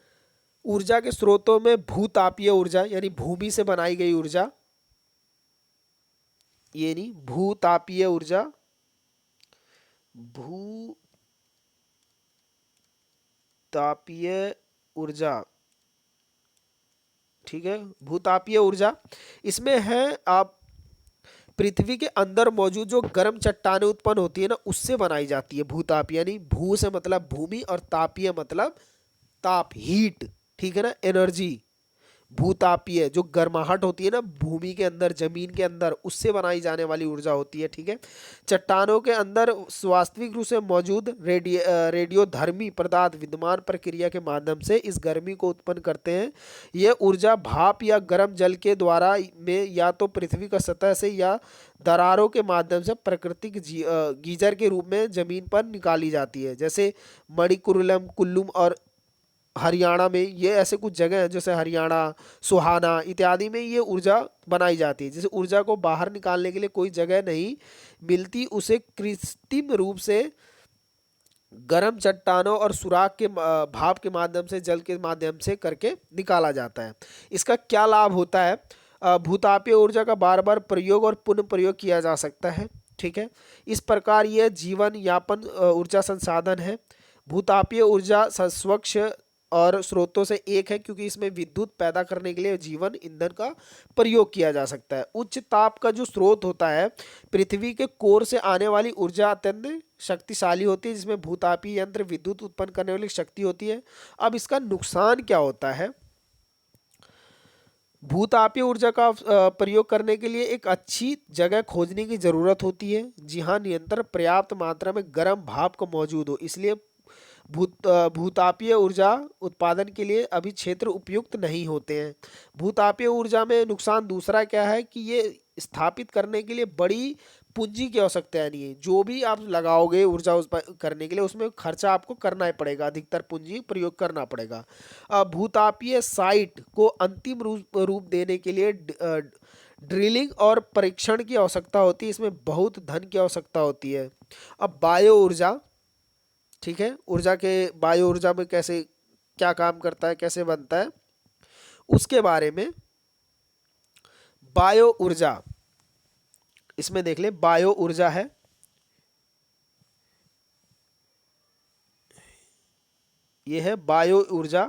ऊर्जा के स्रोतों में भूतापीय ऊर्जा यानी भूमि से बनाई गई ऊर्जा, ये नहीं, भूतापीय ऊर्जा, भूतापीय ऊर्जा, ठीक है, भूतापीय ऊर्जा इसमें है आप पृथ्वी के अंदर मौजूद जो गर्म चट्टानें उत्पन्न होती है ना उससे बनाई जाती है भूताप, यानी भू से मतलब भूमि और तापीय मतलब ताप, हीट, ठीक है ना, एनर्जी। भूतापीय जो गर्माहट होती है ना भूमि के अंदर जमीन के अंदर उससे बनाई जाने वाली ऊर्जा होती है, ठीक है। चट्टानों के अंदर वास्तविक रूप से मौजूद रेडियोधर्मी पदार्थ विद्यमान प्रक्रिया के माध्यम से इस गर्मी को उत्पन्न करते हैं। यह ऊर्जा भाप या गर्म जल के द्वारा में या तो पृथ्वी का सतह से या दरारों के माध्यम से प्राकृतिक गीजर के रूप में जमीन पर निकाली जाती है। जैसे मणिकुलम, कुल्लूम और हरियाणा में ये ऐसे कुछ जगह हैं, जैसे हरियाणा, सुहाना इत्यादि में ये ऊर्जा बनाई जाती है। जैसे ऊर्जा को बाहर निकालने के लिए कोई जगह नहीं मिलती, उसे कृत्रिम रूप से गर्म चट्टानों और सुराख के भाप के माध्यम से, जल के माध्यम से करके निकाला जाता है। इसका क्या लाभ होता है, भूतापीय ऊर्जा का बार बार प्रयोग और पुनः प्रयोग किया जा सकता है, ठीक है। इस प्रकार यह जीवन यापन ऊर्जा संसाधन है। भूतापीय ऊर्जा स्वच्छ और स्रोतों से एक है क्योंकि इसमें विद्युत पैदा करने के लिए जीवन ईंधन का प्रयोग किया जा सकता है। उच्च ताप का जो स्रोत होता है पृथ्वी के कोर से आने वाली ऊर्जा अत्यंत शक्तिशाली होती है, जिसमें भूतापीय यंत्र विद्युत उत्पन्न करने वाली शक्ति होती है। अब इसका नुकसान क्या होता है, भूतापीय ऊर्जा का प्रयोग करने के लिए एक अच्छी जगह खोजने की ज़रूरत होती है जहाँ निरंतर पर्याप्त मात्रा में गर्म भाप को मौजूद हो, इसलिए भूतापीय ऊर्जा उत्पादन के लिए अभी क्षेत्र उपयुक्त नहीं होते हैं। भूतापीय ऊर्जा में नुकसान दूसरा क्या है कि ये स्थापित करने के लिए बड़ी पूंजी की आवश्यकता नहीं है। जो भी आप लगाओगे ऊर्जा उस पर करने के लिए उसमें खर्चा आपको करना ही पड़ेगा, अधिकतर पूंजी प्रयोग करना पड़ेगा। भूतापीय साइट को अंतिम रूप देने के लिए ड्रिलिंग और परीक्षण की आवश्यकता होती है, इसमें बहुत धन की आवश्यकता होती है। अब बायो ऊर्जा, ठीक है, ऊर्जा के बायो ऊर्जा में कैसे क्या काम करता है, कैसे बनता है उसके बारे में। बायो ऊर्जा इसमें देख ले, बायो ऊर्जा है, ये है बायो ऊर्जा,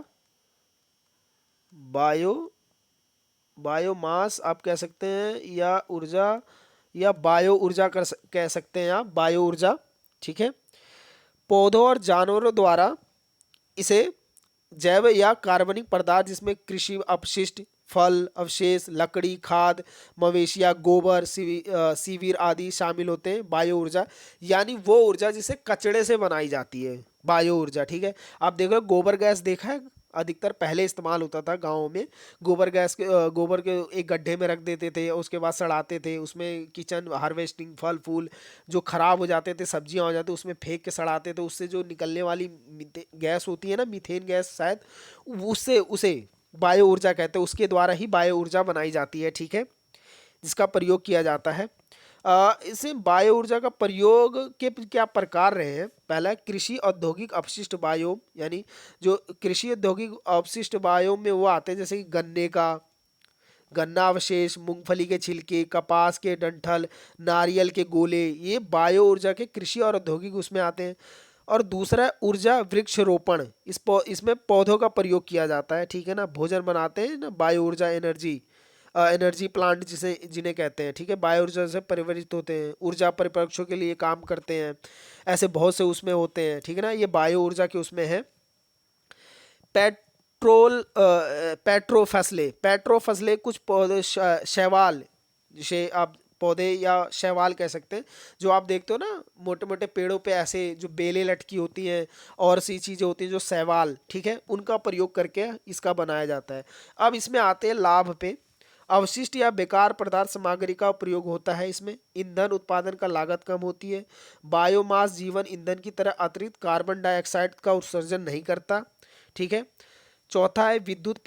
बायोमास आप कह सकते हैं, या ऊर्जा या बायो ऊर्जा कह सकते हैं आप, बायो ऊर्जा, ठीक है। पौधों और जानवरों द्वारा इसे जैव या कार्बनिक पदार्थ जिसमें कृषि अपशिष्ट, फल अवशेष, लकड़ी, खाद, मवेशिया, गोबर, सीवीर आदि शामिल होते हैं। बायो ऊर्जा यानी वो ऊर्जा जिसे कचड़े से बनाई जाती है, बायो ऊर्जा, ठीक है। आप देख लो गोबर गैस देखा है, अधिकतर पहले इस्तेमाल होता था गाँव में। गोबर गैस के गोबर के एक गड्ढे में रख देते थे, उसके बाद सड़ाते थे, उसमें किचन हार्वेस्टिंग फल फूल जो खराब हो जाते थे, सब्जियां हो जाती, उसमें फेंक के सड़ाते थे, उससे जो निकलने वाली गैस होती है ना, मीथेन गैस शायद, उससे उसे बायो ऊर्जा कहते हैं, उसके द्वारा ही बायो ऊर्जा बनाई जाती है, ठीक है, जिसका प्रयोग किया जाता है। इसे बायो ऊर्जा का प्रयोग के क्या प्रकार रहे हैं। पहला कृषि औद्योगिक अपशिष्ट बायोम, यानी जो कृषि औद्योगिक अपशिष्ट बायोम में वो आते हैं जैसे गन्ना अवशेष, मूंगफली के छिलके, कपास के डंठल, नारियल के गोले, ये बायो ऊर्जा के कृषि और औद्योगिक उसमें आते हैं। और दूसरा ऊर्जा वृक्षारोपण, इसमें पौधों का प्रयोग किया जाता है, ठीक है ना, भोजन बनाते हैं ना, बायो ऊर्जा एनर्जी एनर्जी प्लांट जिसे जिन्हें कहते हैं, ठीक है, बायो ऊर्जा से परिवर्तित होते हैं, ऊर्जा परिप्रेक्ष्यों के लिए काम करते हैं, ऐसे बहुत से उसमें होते हैं, ठीक है ना, ये बायो ऊर्जा के उसमें है। पेट्रो फसलें, पेट्रो फसलें कुछ पौधे शैवाल, जिसे आप पौधे या शैवाल कह सकते हैं, जो आप देखते हो ना मोटे मोटे पेड़ों पे ऐसे जो बेलें लटकी होती हैं और सी चीज़ें होती हैं जो शैवाल, ठीक है, उनका प्रयोग करके इसका बनाया जाता है। अब इसमें आते हैं लाभ पे। अवशिष्ट या बेकार पदार्थ सामग्री का प्रयोग होता है इसमें। ईंधन उत्पादन का लागत कम होती है। बायोमास जीवन ईंधन की तरह अतिरिक्त कार्बन डाइऑक्साइड का उत्सर्जन नहीं करता, ठीक है। चौथा है विद्युत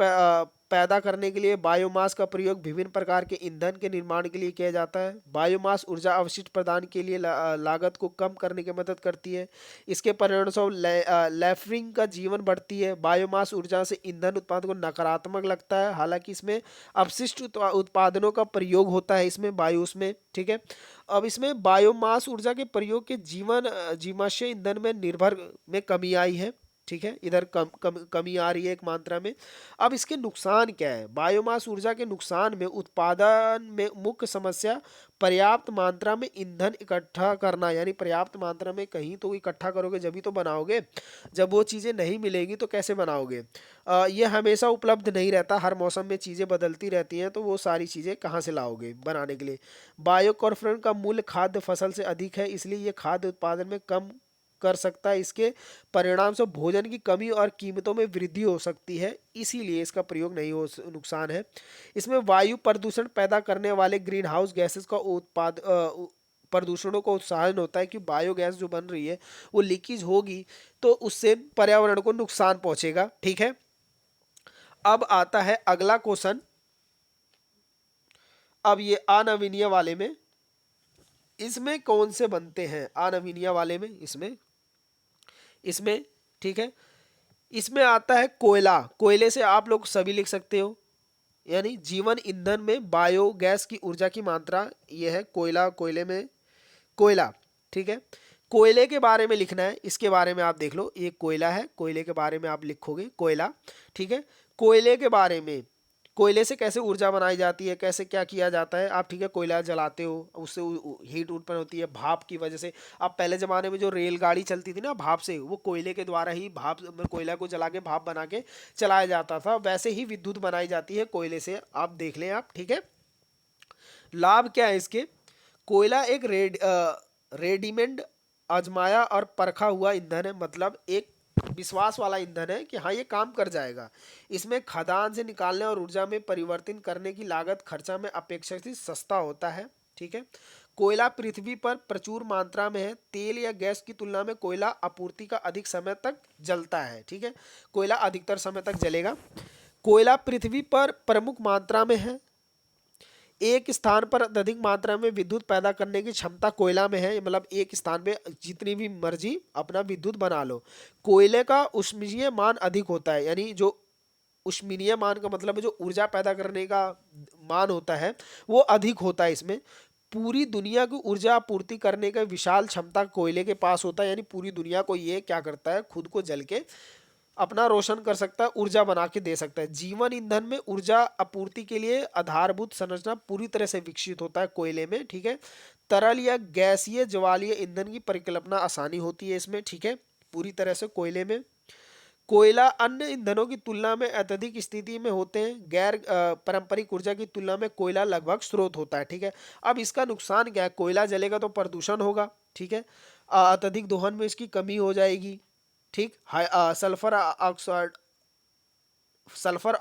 पैदा करने के लिए बायोमास का प्रयोग विभिन्न प्रकार के ईंधन के निर्माण के लिए किया जाता है। बायोमास ऊर्जा अवशिष्ट प्रदान के लिए लागत को कम करने की मदद करती है। इसके परिणामस्वरूप लैफरिंग का जीवन बढ़ती है। बायोमास ऊर्जा से ईंधन उत्पादन को नकारात्मक लगता है, हालांकि इसमें अपशिष्ट उत्पादनों का प्रयोग होता है इसमें बायोस में, ठीक है। अब इसमें बायोमास ऊर्जा के प्रयोग के जीवाश्म ईंधन में निर्भर में कमी आई है, ठीक है, इधर कमी आ रही है एक मात्रा में। अब इसके नुकसान क्या है? बायोमास ऊर्जा के नुकसान में उत्पादन में मुख्य समस्या पर्याप्त मात्रा में ईंधन इकट्ठा करना, यानी पर्याप्त मात्रा में कहीं तो इकट्ठा करोगे जब ही तो बनाओगे, जब वो चीज़ें नहीं मिलेंगी तो कैसे बनाओगे। ये हमेशा उपलब्ध नहीं रहता, हर मौसम में चीज़ें बदलती रहती हैं, तो वो सारी चीज़ें कहाँ से लाओगे बनाने के लिए। बायोकार्बोरेट का मूल्य खाद्य फसल से अधिक है, इसलिए ये खाद्य उत्पादन में कम कर सकता है। इसके परिणाम से भोजन की कमी और कीमतों में वृद्धि हो सकती है, इसीलिए इसका प्रयोग नहीं हो, नुकसान है। इसमें वायु प्रदूषण पैदा करने वाले ग्रीन हाउस गैसेस का प्रदूषणों को उत्साहन होता है कि बायोगैस जो बन रही है वो लीकेज होगी तो उससे पर्यावरण को नुकसान पहुंचेगा, ठीक है। अब आता है अगला क्वेश्चन। अब ये अनवीनीय वाले में, इसमें कौन से बनते हैं अनवीनीय वाले में, इसमें ठीक है, इसमें आता है कोयला। कोयले से आप लोग सभी लिख सकते हो, यानी जीवन ईंधन में बायोगैस की ऊर्जा की मात्रा ये है कोयला, कोयले में कोयला, ठीक है। कोयले के बारे में लिखना है, इसके बारे में आप देख लो, ये कोयला है, कोयले के बारे में आप लिखोगे कोयला, ठीक है। कोयले के बारे में, कोयले से कैसे ऊर्जा बनाई जाती है, कैसे क्या किया जाता है आप, ठीक है, कोयला जलाते हो, उससे हीट उत्पन्न होती है भाप की वजह से। अब पहले ज़माने में जो रेलगाड़ी चलती थी ना भाप से, वो कोयले के द्वारा ही भाप में कोयला को जला के भाप बना के चलाया जाता था, वैसे ही विद्युत बनाई जाती है कोयले से, आप देख लें आप, ठीक है। लाभ क्या है इसके? कोयला एक रेडीमेड आजमाया और परखा हुआ ईंधन है, मतलब एक विश्वास वाला ईंधन है कि हाँ ये काम कर जाएगा। इसमें खदान से निकालने और ऊर्जा में परिवर्तन करने की लागत खर्चा में अपेक्षाकृत सस्ता होता है, ठीक है। कोयला पृथ्वी पर प्रचुर मात्रा में है, तेल या गैस की तुलना में कोयला आपूर्ति का अधिक समय तक जलता है, ठीक है, कोयला अधिकतर समय तक जलेगा। कोयला पृथ्वी पर प्रमुख मात्रा में है, एक स्थान पर अत्यधिक मात्रा में विद्युत पैदा करने की क्षमता कोयला में है, मतलब एक स्थान पे जितनी भी मर्जी अपना विद्युत बना लो। कोयले का ऊष्मीय मान अधिक होता है, यानी जो ऊष्मीय मान का मतलब है जो ऊर्जा पैदा करने का मान होता है वो अधिक होता है इसमें। पूरी दुनिया को ऊर्जा आपूर्ति करने का विशाल क्षमता कोयले के पास होता है, यानी पूरी दुनिया को ये क्या करता है, खुद को जल के अपना रोशन कर सकता है, ऊर्जा बना के दे सकता है। जीवन ईंधन में ऊर्जा आपूर्ति के लिए आधारभूत संरचना पूरी तरह से विकसित होता है कोयले में, ठीक है। तरल या गैसीय ज्वालीय ईंधन की परिकल्पना आसानी होती है इसमें, ठीक है, पूरी तरह से कोयले में। कोयला अन्य ईंधनों की तुलना में अत्यधिक स्थिति में होते हैं, गैर पारंपरिक ऊर्जा की तुलना में कोयला लगभग स्रोत होता है, ठीक है। अब इसका नुकसान क्या है? कोयला जलेगा तो प्रदूषण होगा, ठीक है, अत्यधिक दोहन में इसकी कमी हो जाएगी, ठीक। सल्फर ऑक्साइड, सल्फर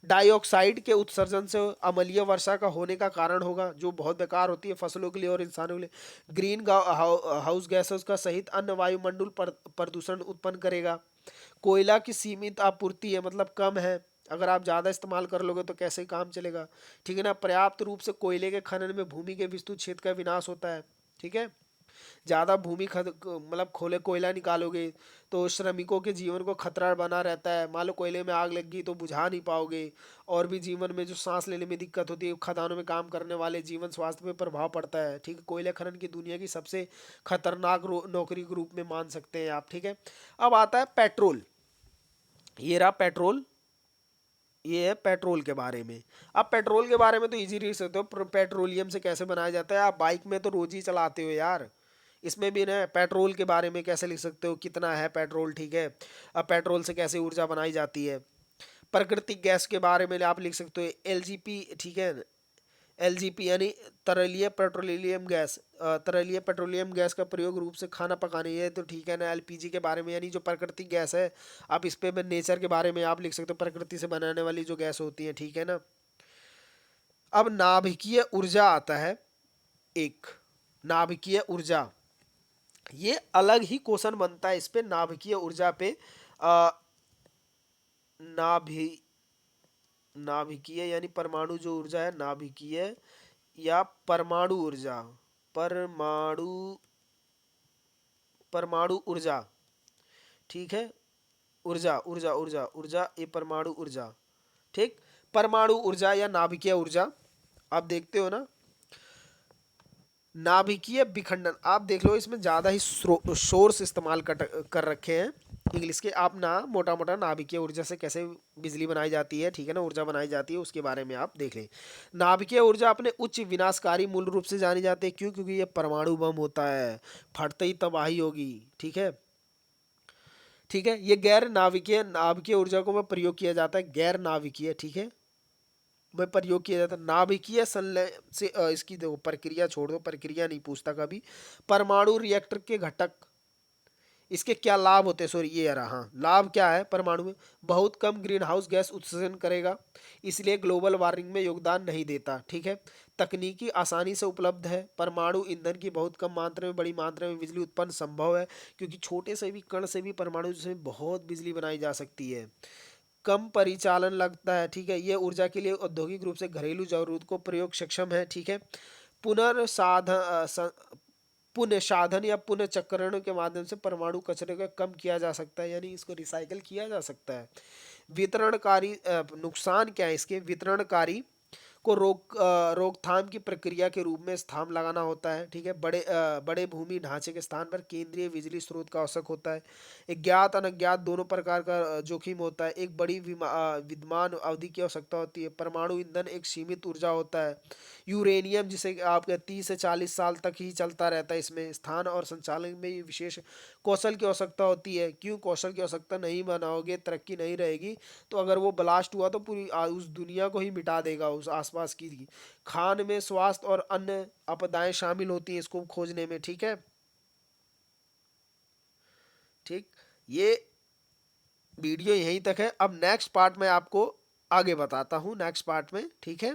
डाइऑक्साइड के उत्सर्जन से अम्लीय वर्षा का होने का कारण होगा, जो बहुत बेकार होती है फसलों के लिए और इंसानों के लिए। ग्रीन हाउस गैसेस का सहित अन्य वायुमंडल प्रदूषण उत्पन्न करेगा। कोयला की सीमित आपूर्ति है, मतलब कम है, अगर आप ज़्यादा इस्तेमाल कर लोगे तो कैसे काम चलेगा, ठीक है ना। पर्याप्त रूप से कोयले के खनन में भूमि के विस्तृत क्षेत्र का विनाश होता है, ठीक है। ज़्यादा भूमि मतलब खोले कोयला निकालोगे तो श्रमिकों के जीवन को खतरा बना रहता है। मान लो कोयले में आग लग गई तो बुझा नहीं पाओगे, और भी जीवन में जो सांस लेने में दिक्कत होती है, खदानों में काम करने वाले जीवन स्वास्थ्य पे प्रभाव पड़ता है, ठीक है। कोयला खनन की दुनिया की सबसे खतरनाक नौकरी के रूप में मान सकते हैं आप, ठीक है। अब आता है पेट्रोल, ये रहा पेट्रोल, ये है पेट्रोल के बारे में। अब पेट्रोल के बारे में तो इजी लिख सकते हो, पेट्रोलियम से कैसे बनाया जाता है। आप बाइक में तो रोज ही चलाते हो यार, इसमें भी ना पेट्रोल के बारे में कैसे लिख सकते हो, कितना है पेट्रोल, ठीक है। अब पेट्रोल से कैसे ऊर्जा बनाई जाती है। प्राकृतिक गैस के बारे में आप लिख सकते हो एलजीपी, ठीक है। एलजीपी यानी तरलीय पेट्रोलियम गैस, तरलीय पेट्रोलियम गैस का प्रयोग रूप से खाना पकाने, ये तो ठीक है ना। एलपीजी के बारे में यानी जो प्राकृतिक गैस है, आप इस पे में नेचर के बारे में आप लिख सकते हो, प्रकृति से बनाने वाली जो गैस होती है, ठीक है ना। अब नाभिकीय ऊर्जा आता है एक, नाभिकीय ऊर्जा, ये अलग ही क्वेश्चन बनता है इस पे, नाभिकीय ऊर्जा पे। आ, नाभि नाभिकीय यानी परमाणु जो ऊर्जा है, नाभिकीय या परमाणु ऊर्जा, परमाणु परमाणु ऊर्जा, ठीक है। ऊर्जा ऊर्जा ऊर्जा ऊर्जा, ये परमाणु ऊर्जा, ठीक। परमाणु ऊर्जा या नाभिकीय ऊर्जा, आप देखते हो ना। नाभिकीय विखंडन, आप देख लो इसमें ज़्यादा ही सोर्स इस्तेमाल कर रखे हैं इंग्लिश के। आप ना मोटा मोटा नाभिकीय ऊर्जा से कैसे बिजली बनाई जाती है, ठीक है ना, ऊर्जा बनाई जाती है, उसके बारे में आप देख लें। नाभिकीय ऊर्जा अपने उच्च विनाशकारी मूल रूप से जानी जाती है, क्यों, क्योंकि ये परमाणु बम होता है, फटते ही तबाही होगी, ठीक है। ठीक है, ये गैर नाभिकीय, नाभिकीय ऊर्जा को में प्रयोग किया जाता है, गैर नाभिकीय, ठीक है, में प्रयोग किया जाता है। नाभिकीय संलयन से इसकी देखो प्रक्रिया छोड़ दो, प्रक्रिया नहीं पूछता कभी। परमाणु रिएक्टर के घटक, इसके क्या लाभ होते हैं, सॉरी ये रहा, हाँ लाभ क्या है परमाणु में, बहुत कम ग्रीन हाउस गैस उत्सर्जन करेगा, इसलिए ग्लोबल वार्मिंग में योगदान नहीं देता, ठीक है। तकनीकी आसानी से उपलब्ध है, परमाणु ईंधन की बहुत कम मात्रा में बड़ी मात्रा में बिजली उत्पन्न संभव है, क्योंकि छोटे से भी कण से भी परमाणु से बहुत बिजली बनाई जा सकती है। कम परिचालन लगता है, ठीक है। ये ऊर्जा के लिए औद्योगिक रूप से घरेलू जरूरत को प्रयोग सक्षम है, ठीक है। पुनर्साधन पुनः साधन या पुनः चक्रण के माध्यम से परमाणु कचरे को कम किया जा सकता है, यानी इसको रिसाइकल किया जा सकता है। वितरणकारी नुकसान क्या है इसके, वितरणकारी को रोकथाम की प्रक्रिया के रूप में स्थान लगाना होता है, ठीक है। बड़े भूमि ढांचे के स्थान पर केंद्रीय बिजली स्रोत का आवश्यक होता है। ज्ञात अनज्ञात दोनों प्रकार का जोखिम होता है। एक बड़ी विद्यमान अवधि की आवश्यकता होती है। परमाणु ईंधन एक सीमित ऊर्जा होता है। यूरेनियम जिसे आप 30 से 40 साल तक ही चलता रहता है, इसमें स्थान और संचालन में विशेष कौशल की आवश्यकता होती है। क्यों कौशल की आवश्यकता, नहीं बनाओगे तरक्की नहीं रहेगी, तो अगर वो ब्लास्ट हुआ तो पूरी उस दुनिया को ही मिटा देगा, उस आसपास की। खान में स्वास्थ्य और अन्य आपदाएं शामिल होती हैं इसको खोजने में, ठीक है। ठीक, ये वीडियो यहीं तक है। अब नेक्स्ट पार्ट में आपको आगे बताता हूँ, नेक्स्ट पार्ट में, ठीक है।